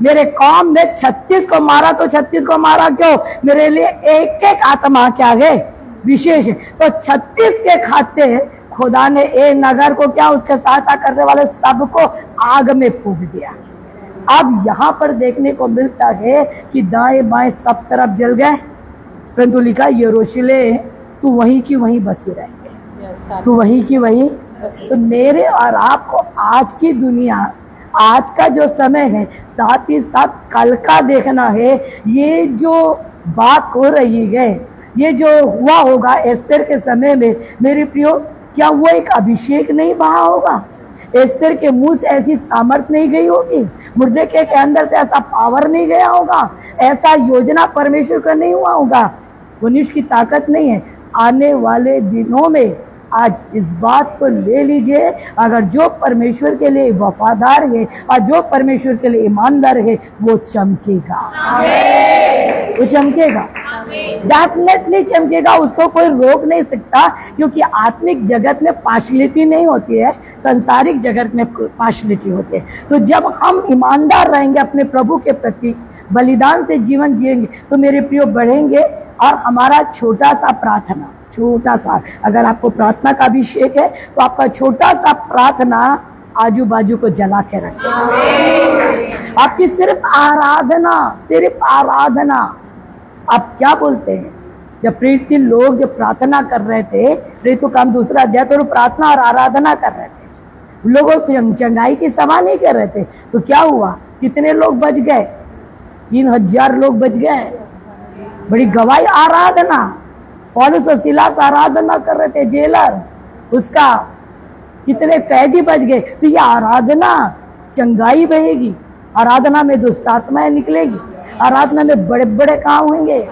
[SPEAKER 1] मेरे कौम ने 36 को मारा तो 36 को मारा क्यों? मेरे लिए एक एक आत्मा क्या है? विशेष है। तो 36 के खातिर खुदा ने ए नगर को क्या, उसके सहायता करने वाले सबको आग में फूंक दिया। अब यहाँ पर देखने को मिलता है कि दाएं बाएं सब तरफ जल गए, परंतु लिखा यरूशलेम तू वहीं की वहीं बसी रहे, तू वहीं की वहीं। तो मेरे और आपको आज की दुनिया, आज का जो समय है, साथ ही साथ कल का देखना है। ये जो बात हो रही है, ये जो हुआ होगा एस्तर के समय में, मेरे प्रियो, क्या वो एक अभिषेक नहीं बहा होगा? एस्तर के मुंह से ऐसी सामर्थ नहीं गई होगी? मुर्देखाई के अंदर से ऐसा पावर नहीं गया होगा? ऐसा योजना परमेश्वर का नहीं हुआ होगा? मनुष्य की ताकत नहीं है। आने वाले दिनों में आज इस बात को ले लीजिए, अगर जो परमेश्वर के लिए वफादार है और जो परमेश्वर के लिए ईमानदार है, वो चमकेगा, वो चमकेगा, डेफिनेटली चमकेगा। उसको कोई रोक नहीं सकता, क्योंकि आत्मिक जगत में पार्शलिटी नहीं होती है, संसारिक जगत में पार्शलिटी होती है। तो जब हम ईमानदार रहेंगे अपने प्रभु के प्रति, बलिदान से जीवन जिएंगे, तो मेरे प्रियो बढ़ेंगे। और हमारा छोटा सा प्रार्थना, छोटा सा, अगर आपको प्रार्थना का अभिषेक है तो आपका छोटा सा प्रार्थना आजू बाजू को जला के रखें। आपकी सिर्फ आराधना, सिर्फ आराधना। आप क्या बोलते हैं? जब प्रेरित लोग जो प्रार्थना कर रहे थे, प्रेरितों काम 2 अध्याय, तो प्रार्थना और आराधना कर रहे थे, लोगों चंगाई की सभा नहीं कर रहे थे। तो क्या हुआ, कितने लोग बच गए? 3000 लोग बच गए। बड़ी गवाही, आराधना। पौलुस और सिलास आराधना कर रहे थे, जेलर, उसका कितने कैदी बच गए। तो ये आराधना, चंगाई बहेगी, आराधना में दुष्ट आत्माएं निकलेगी, आराधना में बड़े बड़े काम होंगे।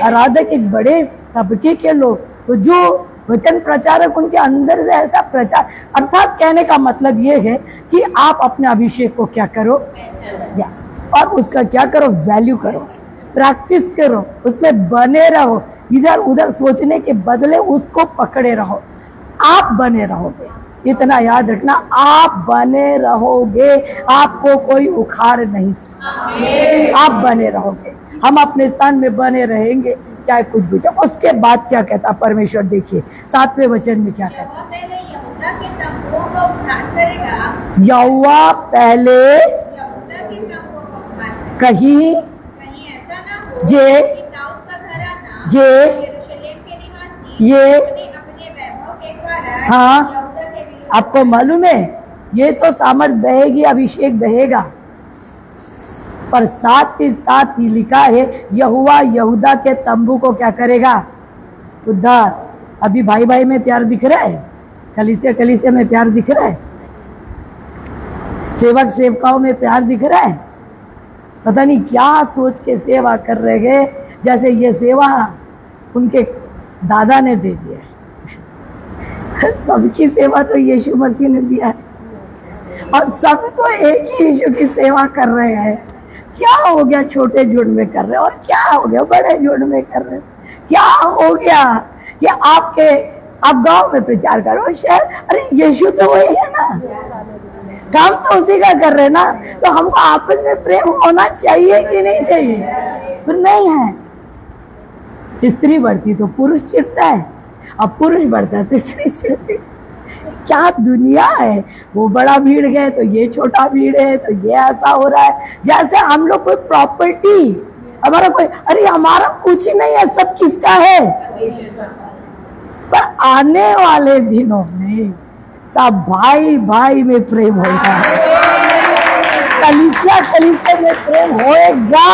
[SPEAKER 1] आराधक एक बड़े तबके के लोग, तो जो वचन प्रचारक, उनके अंदर से ऐसा प्रचार, अर्थात कहने का मतलब ये है कि आप अपने अभिषेक को क्या करो, यस, और उसका क्या करो, वैल्यू करो, प्रैक्टिस करो, उसमें बने रहो। इधर उधर सोचने के बदले उसको पकड़े रहो। आप बने रहोगे, इतना याद रखना, आप बने रहोगे, आपको कोई उखाड़ नहीं सकता। आप बने रहोगे, हम अपने स्थान में बने रहेंगे, चाहे कुछ भी हो। उसके बाद क्या कहता परमेश्वर, देखिए 7वें वचन में क्या कहता, यहोवा पहले कहीं ये हाँ, आपको मालूम है, ये तो सामर्थ बहेगी, अभिषेक बहेगा, पर साथ ही साथ ही लिखा है यहोवा यहूदा के तंबू को क्या करेगा, उद्धार। अभी भाई भाई में प्यार दिख रहा है, कलीसिया कलीसिया में प्यार दिख रहा है, सेवक सेवकाओं में प्यार दिख रहा है। पता नहीं क्या सोच के सेवा कर रहे हैं, जैसे ये सेवा उनके दादा ने दे दिया है। सबकी सेवा तो यीशु मसीह ने दिया है, और सब तो एक ही यीशु की सेवा कर रहे हैं। क्या हो गया छोटे झुंड में कर रहे, और क्या हो गया बड़े झुंड में कर रहे? क्या हो गया कि आप गांव में प्रचार करो, शहर, अरे यीशु तो वही है ना, काम तो उसी का कर रहे ना। तो हमको आपस में प्रेम होना चाहिए कि नहीं चाहिए? तो नहीं है। स्त्री बढ़ती तो पुरुष चिढ़ता है, अब पुरुष बढ़ता है तो स्त्री चिढ़ती। क्या दुनिया है, वो बड़ा भीड़ गए तो ये छोटा भीड़ है, तो ये ऐसा हो रहा है। जैसे हम लोग कोई प्रॉपर्टी, हमारा कोई, अरे हमारा कुछ नहीं है, सब किसका है? पर आने वाले दिनों में सब भाई भाई में प्रेम होगा, कलीसिया कलीसिया में प्रेम होएगा।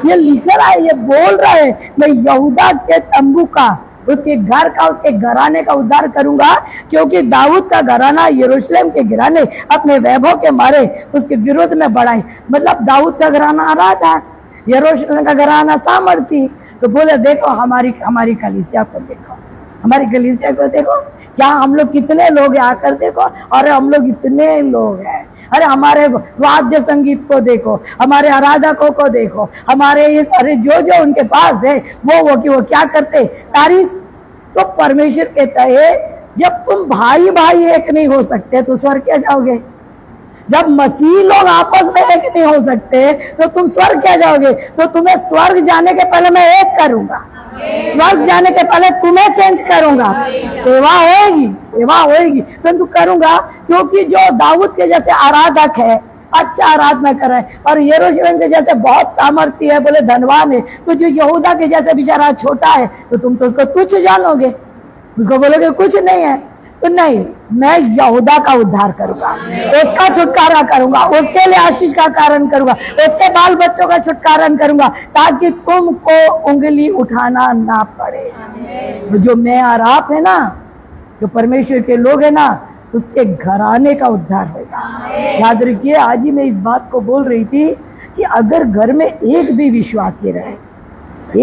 [SPEAKER 1] ये लिख रहा है, ये बोल रहा है, मैं यहूदा के तंबू का, उसके घर का, उसके घराने का उद्धार करूंगा, क्योंकि दाऊद का घराना यरूशलेम के घराने अपने वैभव के मारे उसके विरोध में बढ़ाई। मतलब दाऊद का घराना आ रहा था, यरूशलेम का घराना सामर्थी। तो बोले देखो हमारी कलीसिया को देखो, हमारी कलीसिया को देखो, क्या हम लोग कितने लोग हैं, आकर देखो। अरे हम लोग इतने लोग हैं, अरे हमारे वाद्य संगीत को देखो, हमारे आराधकों को देखो, हमारे इस, अरे जो उनके पास है वो क्या करते, तारीफ। तो परमेश्वर कहता है जब तुम भाई भाई एक नहीं हो सकते तो स्वर्ग क्या जाओगे? जब मसीह लोग आपस में एक नहीं हो सकते तो तुम स्वर्ग क्या जाओगे? तो तुम्हें स्वर्ग जाने के पहले मैं एक करूंगा, स्वर्ग जाने के पहले तुम्हें चेंज करूंगा। सेवा होएगी परंतु करूंगा, क्योंकि जो दाऊद के जैसे आराधक है, अच्छा आराधना कर रहे हैं, और यरूशलेम के जैसे बहुत सामर्थ्य है, बोले धनवान है, तो जो यहूदा के जैसे बेचारा छोटा है तो तुम तो उसको तुच्छ जानोगे, उसको बोलोगे कुछ नहीं है। तो नहीं, मैं यहूदा का उद्धार करूंगा, उसका छुटकारा करूंगा, उसके लिए आशीष का कारण करूंगा, उसके बाल बच्चों का छुटकारा करूंगा, ताकि तुमको उंगली उठाना ना पड़े। जो मैं और आप है ना, जो परमेश्वर के लोग है ना, उसके घराने का उद्धार होगा। याद रखिए, आज ही मैं इस बात को बोल रही थी कि अगर घर में एक भी विश्वासी रहे,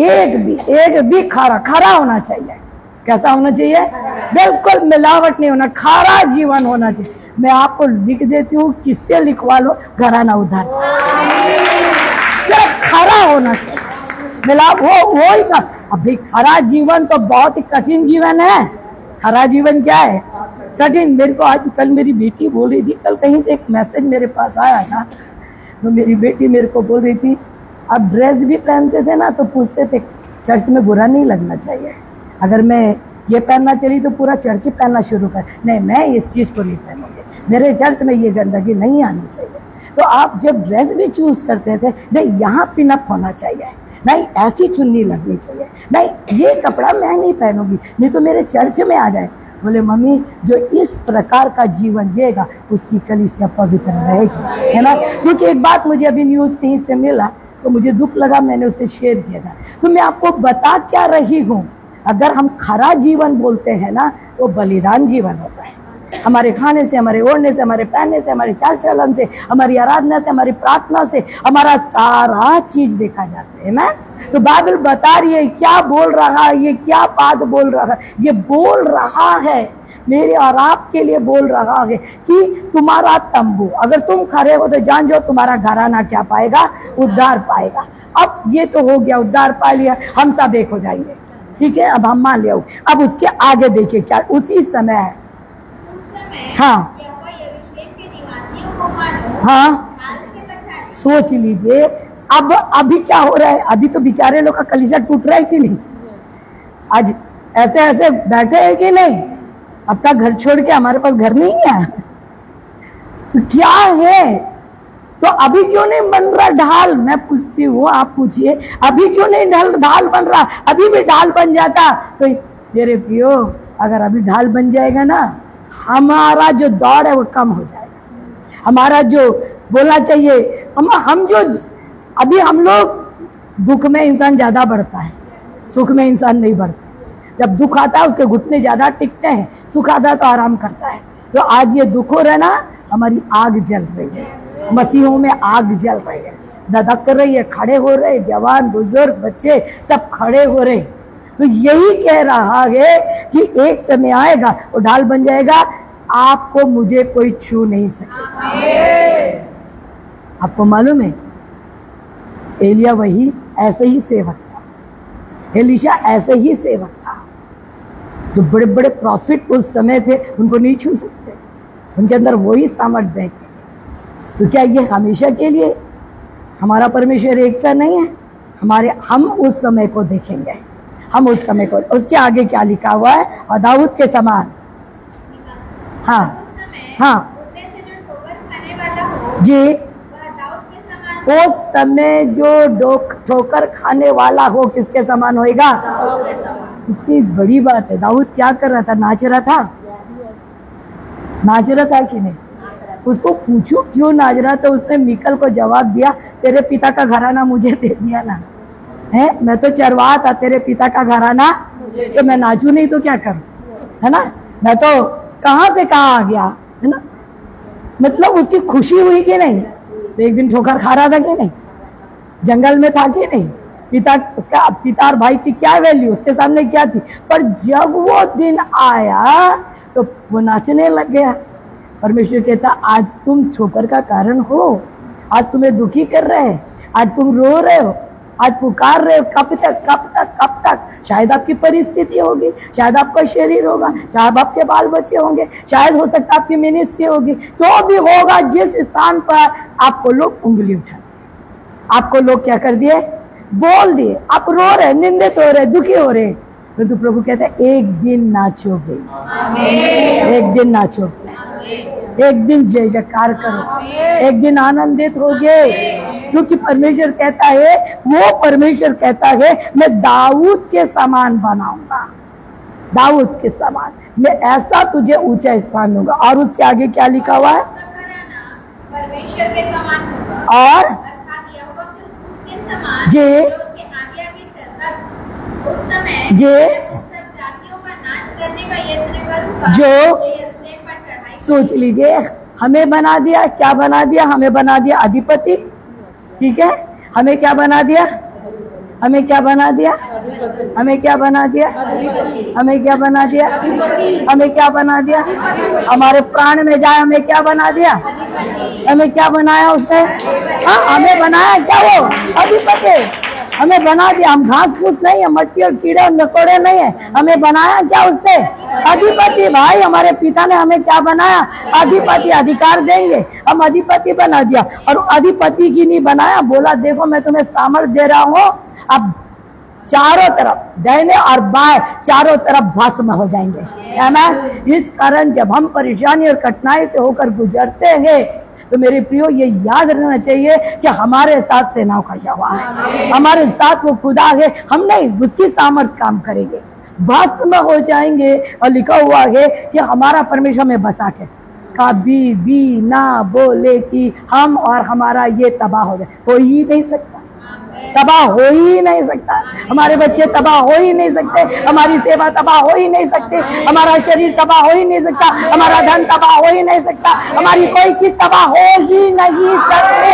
[SPEAKER 1] एक भी खारा होना चाहिए। कैसा होना चाहिए? बिल्कुल मिलावट नहीं होना, खारा जीवन होना चाहिए। मैं आपको लिख देती हूँ, किससे लिखवा लो, घराना उद्धार, सिर्फ खरा होना चाहिए, मिलाव हो ही ना। अभी खरा जीवन तो बहुत ही कठिन जीवन है। खरा जीवन क्या है? कठिन। मेरे को आज कल मेरी बेटी बोल रही थी, कल कहीं से एक मैसेज मेरे पास आया था, तो मेरी बेटी मेरे को बोल रही थी, अब ड्रेस भी पहनते थे ना तो पूछते थे चर्च में बुरा नहीं लगना चाहिए, अगर मैं ये पहनना चली तो पूरा चर्च ही पहनना शुरू कर। नहीं, मैं इस चीज को नहीं पहनूंगी, मेरे चर्च में ये गंदगी नहीं आनी चाहिए। तो आप जब ड्रेस भी चूज करते थे, नहीं यहाँ पिनअप होना चाहिए, नहीं ऐसी चुन्नी लगनी चाहिए, नहीं ये कपड़ा मैं नहीं पहनूंगी, नहीं तो मेरे चर्च में आ जाए। बोले मम्मी जो इस प्रकार का जीवन जिएगा उसकी कलीसिया पवित्र रहेगी, है ना। क्योंकि एक बात मुझे अभी न्यूज़ कहीं से मिला तो मुझे दुख लगा, मैंने उसे शेयर किया था। तो मैं आपको बता क्या रही हूँ, अगर हम खरा जीवन बोलते हैं ना तो बलिदान जीवन होता है। हमारे खाने से, हमारे ओढ़ने से, हमारे पहनने से, हमारे चाल चलन से, हमारी आराधना से, हमारी प्रार्थना से हमारा सारा चीज देखा जाता है ना। तो बाइबल बता रही है क्या बोल रहा है, ये क्या बात बोल रहा है, ये बोल रहा है मेरे और आपके लिए बोल रहा है कि तुम्हारा तंबू अगर तुम खड़े हो तो जान जाओ तुम्हारा घराना क्या पाएगा, उद्धार पाएगा। अब ये तो हो गया, उद्धार पा लिया, हम सब एक हो जाएंगे, ठीक है, अब हम मान लिया। अब उसके आगे देखिए क्या उसी समय है। हाँ हाँ, सोच लीजिए अब अभी क्या हो रहा है। अभी तो बेचारे लोग का कलीसिया टूट रहा है कि नहीं, आज ऐसे ऐसे बैठे हैं कि नहीं, अपना घर छोड़ के, हमारे पास घर नहीं है तो क्या है। तो अभी क्यों नहीं बन रहा ढाल, मैं पूछती हूँ, आप पूछिए अभी क्यों नहीं ढाल बन रहा। अभी भी ढाल बन जाता तो मेरे प्रियो, अगर अभी ढाल बन जाएगा ना, हमारा जो दौड़ है वो कम हो जाएगा। हमारा जो बोलना चाहिए, हम जो अभी हम लोग दुख में इंसान ज्यादा बढ़ता है, सुख में इंसान नहीं बढ़ता। जब दुख आता है उसके घुटने ज्यादा टिकते हैं, सुख आता है तो आराम करता है। तो आज ये दुख हो रहा है ना, हमारी आग जल रही है, मसीहों में आग जल रही है, धधक रही है, खड़े हो रहे, जवान बुजुर्ग बच्चे सब खड़े हो रहे। तो यही कह रहा है कि एक समय आएगा वो ढाल बन जाएगा, आपको मुझे कोई छू नहीं सकेगा। आपको मालूम है एलिया वही ऐसे ही सेवक था, एलीशा ऐसे ही सेवक था। जो बड़े बड़े प्रॉफिट उस समय थे उनको नहीं छू सकते, उनके अंदर वही सामर्थ्य थे। तो क्या ये हमेशा के लिए? हमारा परमेश्वर एक सा नहीं है। हम उस समय को देखेंगे, हम उस समय को। उसके आगे क्या लिखा हुआ है? और दाऊद के समान, हाँ हाँ जी, उस समय जो ठोकर खाने वाला हो किसके समान होएगा? कितनी बड़ी बात है। दाऊद क्या कर रहा था? नाच रहा था, नाच रहा था कि नहीं? उसको पूछो क्यों नाच रहा था, उसने मीकल को जवाब दिया, तेरे पिता का घराना मुझे दे दिया ना, है मैं तो चरवाहा था, तेरे पिता का घराना तो मैं नाचू नहीं तो क्या करूं, है ना। मैं तो कहां से कहां आ गया, है ना। मतलब उसकी खुशी हुई कि नहीं? तो एक दिन ठोकर खा रहा था कि नहीं, जंगल में था कि नहीं, उसका पिता और भाई की क्या वैल्यू उसके सामने क्या थी। पर जब वो दिन आया तो वो नाचने लग गया। परमेश्वर कहता आज तुम ठोकर का कारण हो, आज तुम्हें दुखी कर रहे हैं, आज तुम रो रहे हो, आज पुकार रहे हो, कब तक कब तक कब तक। शायद आपकी परिस्थिति होगी, शायद आपका शरीर होगा, शायद आपके बाल बच्चे होंगे, शायद हो सकता है आपकी मिनिस्ट्री होगी, जो भी होगा, जिस स्थान पर आपको लोग उंगली उठा, आपको लोग क्या कर दिए? बोल दिए, आप रो रहे, निंदित हो रहे, दुखी हो रहे। तो प्रभु कहते हैं एक दिन नाचोगे, एक दिन नाचोगे, एक दिन जय जयकार करो, एक दिन आनंदित होगे। क्योंकि परमेश्वर कहता है, वो परमेश्वर कहता है मैं दाऊद के समान बनाऊंगा, दाऊद के समान मैं ऐसा तुझे ऊंचा स्थान दूंगा। और उसके आगे क्या लिखा हुआ है?
[SPEAKER 2] परमेश्वर के समान होगा
[SPEAKER 1] और जे
[SPEAKER 2] उस समय
[SPEAKER 1] जे
[SPEAKER 2] सब जातियों का नाश करने का यत्न करूंगा,
[SPEAKER 1] जो सोच लीजिए हमें बना दिया, क्या बना दिया? हमें बना दिया अधिपति, ठीक है। हमें क्या बना दिया? हमें क्या बना दिया? हमें क्या बना दिया? हमें क्या बना दिया? हमें क्या बना दिया? हमारे प्राण में जाए हमें क्या बना दिया? हमें क्या बनाया उसने? हाँ हमें बनाया क्या? वो अधिपति हमें बना दिया। हम घास फूस नहीं है, मट्टी और कीड़े और मकोड़े नहीं है, हमें बनाया क्या उसने? अधिपति। भाई हमारे पिता ने हमें क्या बनाया? अधिपति। अधिकार देंगे, हम अधिपति बना दिया। और अधिपति की नहीं बनाया, बोला देखो मैं तुम्हें सामर्थ्य दे रहा हूँ, अब चारों तरफ दाहिने और बाएं चारों तरफ भस्म हो जाएंगे, है ना। इस कारण जब हम परेशानी और कठिनाई से होकर गुजरते हैं तो मेरे प्रियो ये याद रखना चाहिए कि हमारे साथ सेनाओं का यहोवा है, हमारे साथ वो खुदा है, हम नहीं उसकी सामर्थ काम करेंगे, भस्म हो जाएंगे। और लिखा हुआ है कि हमारा परमेश्वर में बसा के कभी भी ना बोले कि हम और हमारा ये तबाह हो जाए, हो ही नहीं सकता, तबाह हो ही नहीं सकता। हमारे बच्चे तबाह हो ही नहीं सकते, हमारी सेवा तबाह हो ही नहीं सकती, हमारा शरीर तबाह हो ही नहीं सकता, हमारा धन तबाह हो ही नहीं सकता, हमारी कोई चीज तबाह हो ही नहीं सकती,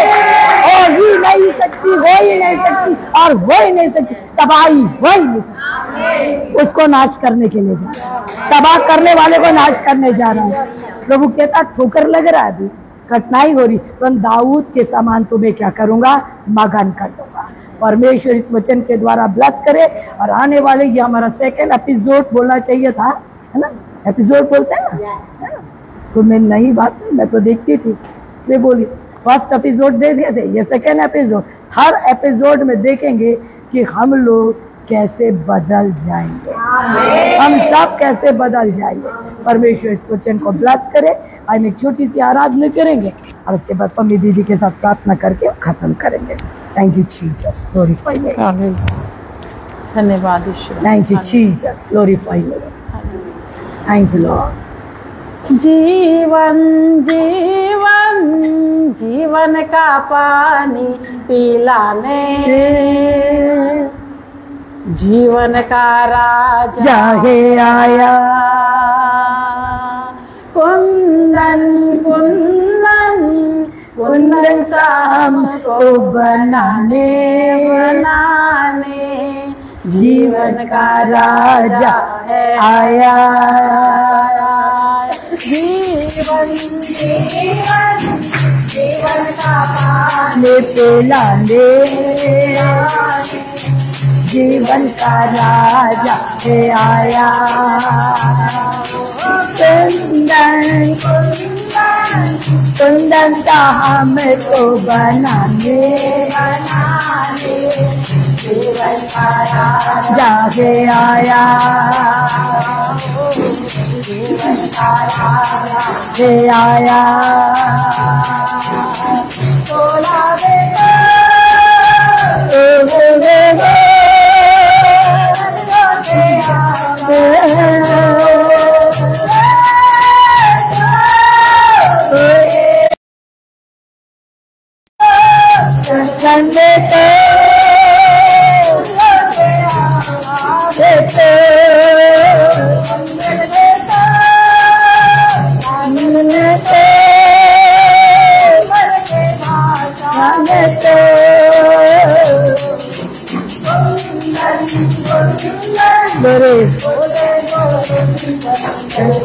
[SPEAKER 1] हो ही नहीं सकती, हो ही नहीं सकती और हो ही नहीं सकती, तबाही हो ही नहीं सकती। उसको नाश करने के लिए जा रहा है, तबाह करने वाले को नाश करने जा रहा है। प्रभु कहता ठोकर लग रहा है, अभी कठिनाई हो रही, तो दाऊद के समान तुम्हें क्या करूंगा, मगन कर दूंगा। परमेश्वर इस वचन के द्वारा ब्लेस करे। और आने वाले ये हमारा सेकंड एपिसोड बोलना चाहिए था, है ना, एपिसोड बोलते हैं ना, है ना? तो मैं नई बात नहीं, मैं तो देखती थी इसलिए बोली। फर्स्ट एपिसोड दे दिए थे, ये सेकंड एपिसोड। हर एपिसोड में देखेंगे कि हम लोग कैसे बदल जाएंगे, हम सब कैसे बदल जाएंगे। परमेश्वर इस वचन को ब्लेस करे। हम एक छोटी सी आराधना करेंगे और उसके बाद पम्मी दीदी के साथ प्रार्थना करके खत्म करेंगे। Thank you Jesus, glorify me.
[SPEAKER 4] धन्यवाद ईश्वर।
[SPEAKER 1] Thank you Jesus, glorify me. Thank you Lord.
[SPEAKER 4] जीवन जीवन जीवन का पानी पिलाने, जीवन का राजा
[SPEAKER 1] जाहे आया,
[SPEAKER 4] कुंदन कुंदन कुंदन सा हमको
[SPEAKER 1] बनाने जीवन का राजा
[SPEAKER 4] है
[SPEAKER 1] आया।
[SPEAKER 4] जीवन जीवन जीवन का
[SPEAKER 1] ले पिलाने जीवन का राजा है आया। कुंदन कुंदन का हमको बनाने जीवन का राजा है आया। जीवन का राजा है आया। बोला बेटा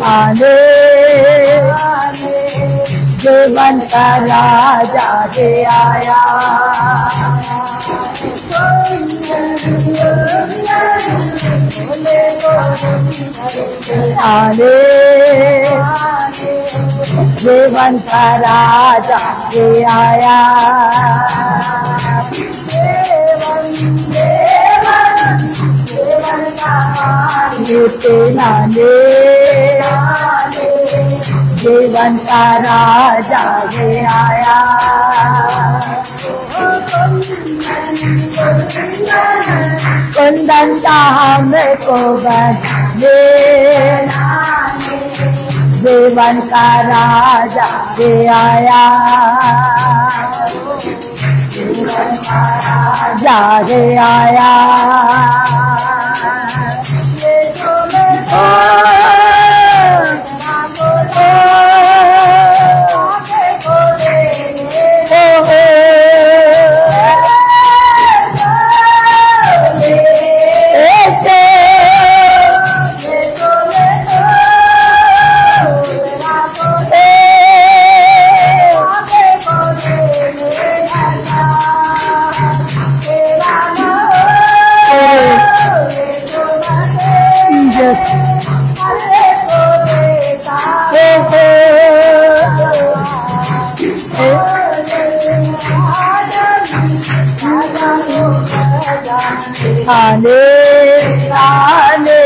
[SPEAKER 1] आने जीवन का राजा है आया। आने जीवन का राजा है आया। लाने जीवन का राजा है आया। कुंदन का हमको बनाने जीवन का राजा है आया। जीवन का राजा है आया। आने आने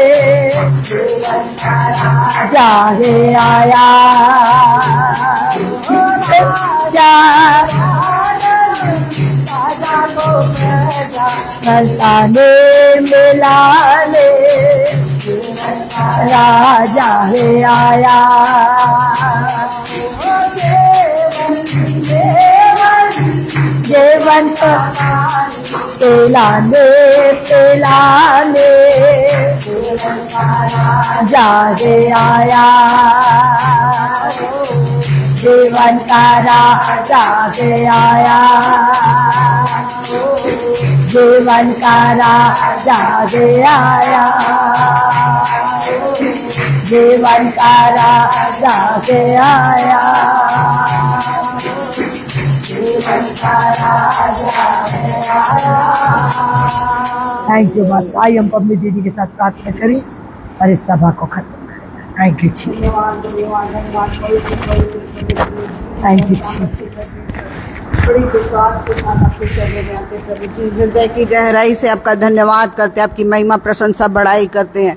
[SPEAKER 1] राजा है आया। फसाने मिलाने राजा है आया। जीवन पिलाने पिलाने राजा है आया। जीवन का राजा है आया। जीवन का राजा है आया। जीवन का राजा है आया। जीवन का राजा है आया। थैंक यू माता। आइए हम अपनी दीदी के साथ प्रार्थना करें और इस सभा को खत्म करें। थैंक यू जी। थैंक यू जी।
[SPEAKER 5] बड़ी विश्वास के साथ आपके चरणों में आते प्रभु जी, हृदय की गहराई से आपका धन्यवाद करते हैं, आपकी महिमा प्रशंसा बढ़ाई करते हैं,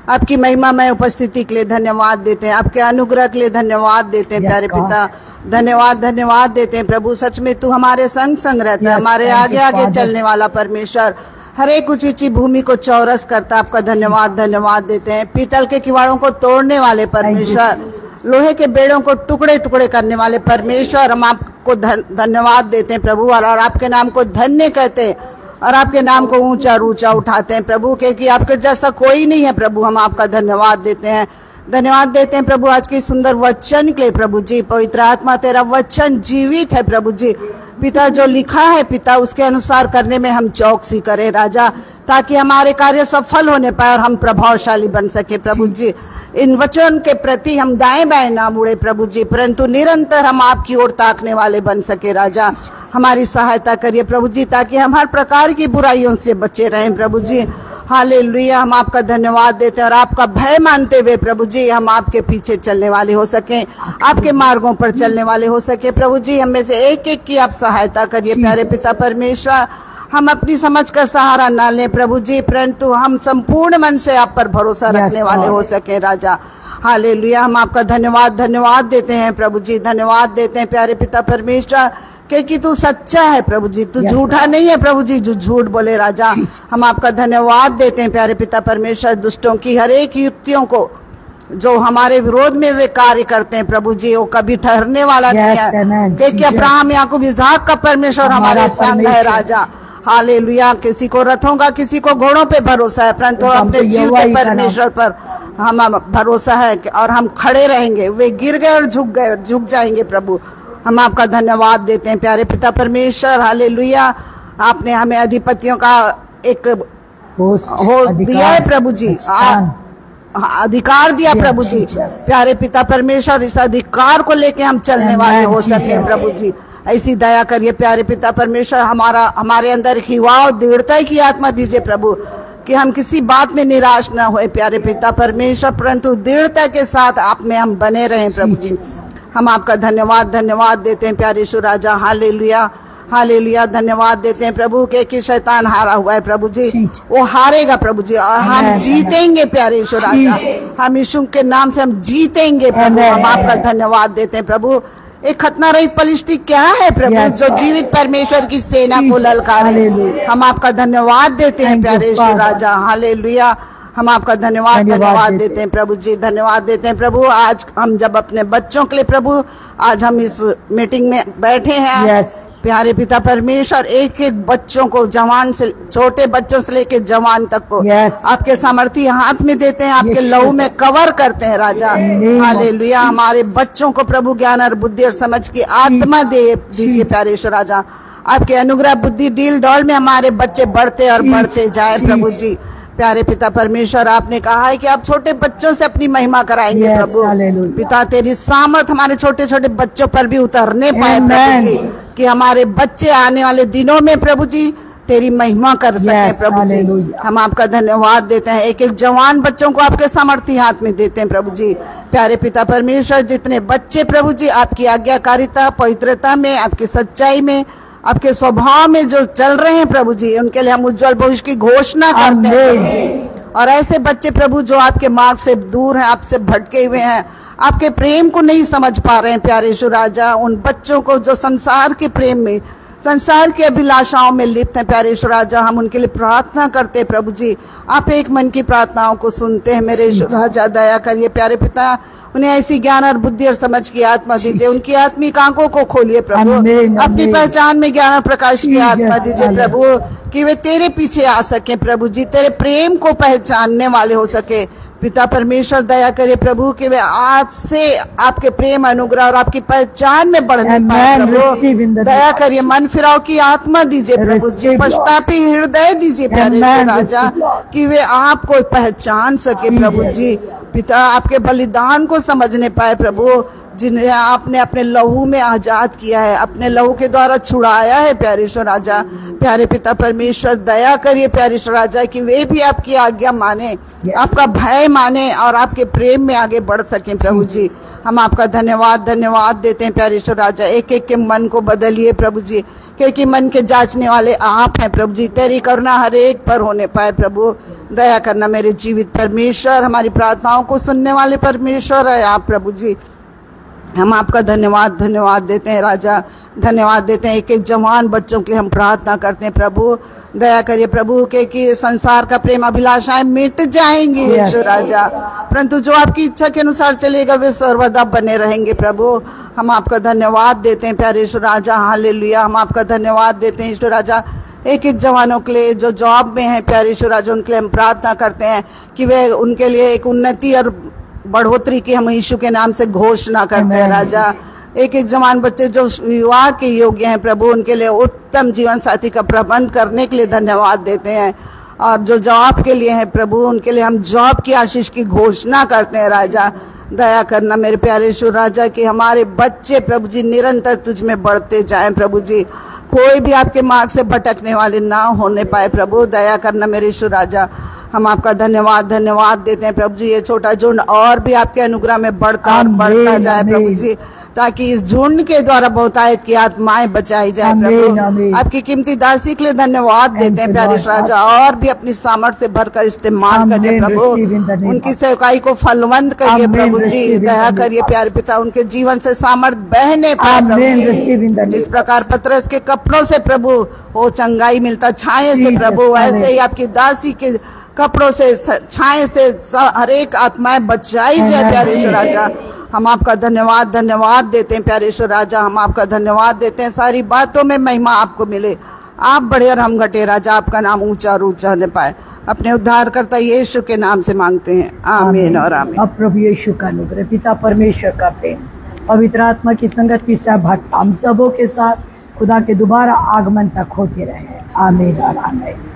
[SPEAKER 5] आपकी महिमा में उपस्थिति के लिए धन्यवाद देते हैं, आपके अनुग्रह के लिए धन्यवाद देते हैं। प्यारे पिता धन्यवाद धन्यवाद देते हैं प्रभु। सच में तू हमारे संग संग रहता है, हमारे आगे आगे चलने वाला परमेश्वर, हर एक ऊंची भूमि को चौरस करता। आपका धन्यवाद धन्यवाद देते हैं। पीतल के किवाड़ों को तोड़ने वाले परमेश्वर, लोहे के बेड़ों को टुकड़े टुकड़े करने वाले परमेश्वर, हम आपको धन्यवाद देते हैं प्रभु, और आपके नाम को धन्य कहते हैं और आपके नाम को ऊंचा ऊंचा उठाते हैं प्रभु, क्योंकि आपके जैसा कोई नहीं है प्रभु। हम आपका धन्यवाद देते हैं, धन्यवाद देते हैं प्रभु आज की सुंदर वचन के लिए प्रभु जी। पवित्र आत्मा तेरा वचन जीवित है प्रभु जी। पिता जो लिखा है पिता उसके अनुसार करने में हम चौकसी करें राजा, ताकि हमारे कार्य सफल होने पाए और हम प्रभावशाली बन सके प्रभु जी। इन वचन के प्रति हम दाएं बाएं ना मुड़े प्रभु जी, परंतु निरंतर हम आपकी ओर ताकने वाले बन सके राजा। हमारी सहायता करिए प्रभु जी, ताकि हम हर प्रकार की बुराइयों से बचे रहें प्रभु जी। हालेलुया। हम आपका धन्यवाद देते हैं और आपका भय मानते हुए प्रभु जी हम आपके पीछे चलने वाले हो सके, आपके मार्गों पर चलने वाले हो सके प्रभु जी। हम में से एक एक की आप सहायता करिए प्यारे पिता परमेश्वर। हम अपनी समझ का सहारा ना लें प्रभु जी, परंतु हम संपूर्ण मन से आप पर भरोसा रखने वाले हो सके राजा। हालेलुया। हम आपका धन्यवाद देते हैं प्रभु जी, धन्यवाद देते हैं प्यारे पिता परमेश्वर, क्योंकि तू सच्चा है प्रभु जी, तू झूठा नहीं है प्रभु जी जो झूठ बोले राजा। हम आपका धन्यवाद देते हैं प्यारे पिता परमेश्वर। दुष्टों की हर एक युक्तियों को जो हमारे विरोध में वे कार्य करते हैं प्रभु जी, वो कभी ठहरने वाला नहीं है, क्योंकि अब्राहम याकूब इसहाक का परमेश्वर हमारे संग है राजा। हालेलुया। किसी को रथों का किसी को घोड़ों पे भरोसा है, परंतु अपने जीव के परमेश्वर पर हम भरोसा है और हम खड़े रहेंगे। वे गिर गए और झुक जाएंगे प्रभु। हम आपका धन्यवाद देते हैं प्यारे पिता परमेश्वर। हालेलुया। आपने हमें अधिपतियों का एक हो दिया है प्रभु जी, अधिकार दिया प्रभु जी। प्यारे पिता परमेश्वर, इस अधिकार को लेके हम चलने वाले हो सके प्रभु जी। ऐसी दया करिए प्यारे पिता परमेश्वर। हमारे अंदर युवा और दृढ़ता की आत्मा दीजिए प्रभु, कि हम किसी बात में निराश न होए प्यारे पिता परमेश्वर, परंतु दृढ़ता के साथ आप में हम बने रहें प्रभु जी। हम आपका धन्यवाद देते हैं प्यारे यीशु राजा। Hallelujah hallelujah. धन्यवाद देते हैं प्रभु के कि शैतान हारा हुआ है प्रभु जी, वो हारेगा प्रभु जी, और हम जीतेंगे प्यारे यीशु राजा। हम यीशु के नाम से हम जीतेंगे प्रभु। हम आपका धन्यवाद देते हैं प्रभु। एक खतना रहित पलिश्ती क्या है प्रभु, जो जीवित परमेश्वर की सेना को ललकारे। हम आपका धन्यवाद देते हैं प्यारे यीशु राजा। हालेलुया। हम आपका धन्यवाद देते हैं प्रभु जी, धन्यवाद देते हैं प्रभु। आज हम जब अपने बच्चों के लिए प्रभु, आज हम इस मीटिंग में बैठे हैं प्यारे पिता परमेश्वर, एक एक बच्चों को, जवान से, छोटे बच्चों से लेके जवान तक को आपके सामर्थी हाथ में देते हैं, आपके लहू में कवर करते हैं राजा। हालेलुया। हमारे बच्चों को प्रभु ज्ञान और बुद्धि और समझ की आत्मा दीजिए प्यारे ईश्वर राजा। आपके अनुग्रह बुद्धि डील डॉल में हमारे बच्चे बढ़ते और बढ़ते जाए प्रभु जी। प्यारे पिता परमेश्वर, आपने कहा है कि आप छोटे बच्चों से अपनी महिमा कराएंगे प्रभु। पिता तेरी सामर्थ हमारे छोटे छोटे बच्चों पर भी उतरने पाए प्रभु जी, कि हमारे बच्चे आने वाले दिनों में प्रभु जी तेरी महिमा कर सके प्रभु जी। हम आपका धन्यवाद देते हैं। एक एक जवान बच्चों को आपके सामर्थी हाथ में देते हैं प्रभु जी। प्यारे पिता परमेश्वर, जितने बच्चे प्रभु जी आपकी आज्ञाकारिता, पवित्रता में, आपकी सच्चाई में, आपके स्वभाव में जो चल रहे हैं प्रभु जी, उनके लिए हम उज्जवल भविष्य की घोषणा करते हैं प्रभु जी। और ऐसे बच्चे प्रभु जो आपके मार्ग से दूर हैं, आपसे भटके हुए हैं, आपके प्रेम को नहीं समझ पा रहे हैं प्यारे यीशु राजा, उन बच्चों को जो संसार के प्रेम में, संसार की अभिलाषाओं में लिप्त हैं प्यारे ईश्वर राजा, हम उनके लिए प्रार्थना करते हैं प्रभु जी। आप एक मन की प्रार्थनाओं को सुनते हैं मेरे ईश्वर राजा, दया करिए प्यारे पिता, उन्हें ऐसी ज्ञान और बुद्धि और समझ की आत्मा दीजिए, उनकी आत्मिक आंखों को खोलिए प्रभु, अपनी पहचान में ज्ञान और प्रकाश की आत्मा दीजिए प्रभु, कि वे तेरे पीछे आ सके प्रभु जी, तेरे प्रेम को पहचानने वाले हो सके। पिता परमेश्वर दया करिए प्रभु कि वे आज से आपके प्रेम अनुग्रह और आपकी पहचान में बढ़ने पाए प्रभु। दया करिए, मन फिराव की आत्मा दीजिए प्रभु जी, पश्चातापी हृदय दीजिए प्यारे राजा, कि वे आपको पहचान सके प्रभु जी। पिता आपके बलिदान को समझने पाए प्रभु, जिन्हें आपने अपने लहू में आजाद किया है, अपने लहू के द्वारा छुड़ाया है प्यारे ईश्वर राजा। प्यारे पिता परमेश्वर दया करिए प्यारे ईश्वर राजा कि वे भी आपकी आज्ञा माने, आपका भय माने और आपके प्रेम में आगे बढ़ सकें प्रभु जी। हम आपका धन्यवाद देते हैं प्यारे ईश्वर राजा। एक एक के मन को बदलिए प्रभु जी, क्योंकि मन के जांचने वाले आप हैं प्रभु जी। तेरी करुणा हर एक पर होने पाए प्रभु। दया करना मेरे जीवित परमेश्वर, हमारी प्रार्थनाओं को सुनने वाले परमेश्वर है आप प्रभु जी। हम आपका धन्यवाद देते हैं राजा, धन्यवाद देते हैं। एक एक जवान बच्चों के लिए हम प्रार्थना करते हैं प्रभु। दया करिए प्रभु के कि संसार का प्रेम अभिलाषाएं मिट जाएंगी ईश्वर राजा, परंतु जो आपकी इच्छा के अनुसार चलेगा वे सर्वदा बने रहेंगे प्रभु। हम आपका धन्यवाद देते हैं प्यारे ईश्वर राजा, हालेलुया। हम आपका धन्यवाद देते हैं ईश्वर राजा। एक एक जवानों के लिए जो जॉब में है प्यारे ईश्वर राजा, उनके लिए हम प्रार्थना करते हैं कि वे उनके लिए एक उन्नति और बढ़ोतरी की हम यीशु के नाम से घोषणा करते हैं राजा। एक एक जवान बच्चे जो विवाह के योग्य हैं प्रभु, उनके लिए उत्तम जीवन साथी का प्रबंध करने के लिए धन्यवाद देते हैं। और जो जॉब के लिए है प्रभु, उनके लिए हम जॉब की आशीष की घोषणा करते हैं राजा। दया करना मेरे प्यारे ईश्वर राजा कि हमारे बच्चे प्रभु जी निरंतर तुझ में बढ़ते जाएं प्रभु जी, कोई भी आपके मार्ग से भटकने वाले ना होने पाए प्रभु। दया करना मेरे ईश्वर राजा। हम आपका धन्यवाद देते हैं प्रभु जी। ये छोटा झुंड और भी आपके अनुग्रह में बढ़ता जाए प्रभु जी, ताकि इस झुंड के द्वारा बहुतायत की आत्माएं बचाई जाए प्रभु। आपकी कीमती दासी के लिए धन्यवाद देते हैं प्यारे राजा, और भी अपनी सामर्थ्य से भरकर इस्तेमाल करिए प्रभु। उनकी सेवकाई को फलवंत करिए प्रभु जी। दया करिए प्यारे पिता, उनके जीवन से सामर्थ्य बहने पाए प्रभु। जिस प्रकार पतरस के कपड़ों से प्रभु वो चंगाई मिलता छाए से प्रभु, ऐसे ही आपकी दासी के कपड़ों से छाए से हर एक आत्माएं बचाई जाए प्यारे ईश्वर राजा। हम आपका धन्यवाद देते हैं प्यारे ईश्वर राजा। हम आपका धन्यवाद देते हैं। सारी बातों में महिमा आपको मिले, आप बढ़े और हम घटे राजा, आपका नाम ऊंचा और ऊंचा होने पाए। अपने उद्धारकर्ता यीशु के नाम से मांगते हैं, आमीन और आमीन।
[SPEAKER 1] अब प्रभु यीशु का अनुग्रह, पिता परमेश्वर का प्रेम, पवित्र आत्मा की संगत की सहभागिता हम सबों के साथ खुदा के दोबारा आगमन तक होती रहे, आमीन और आमीन।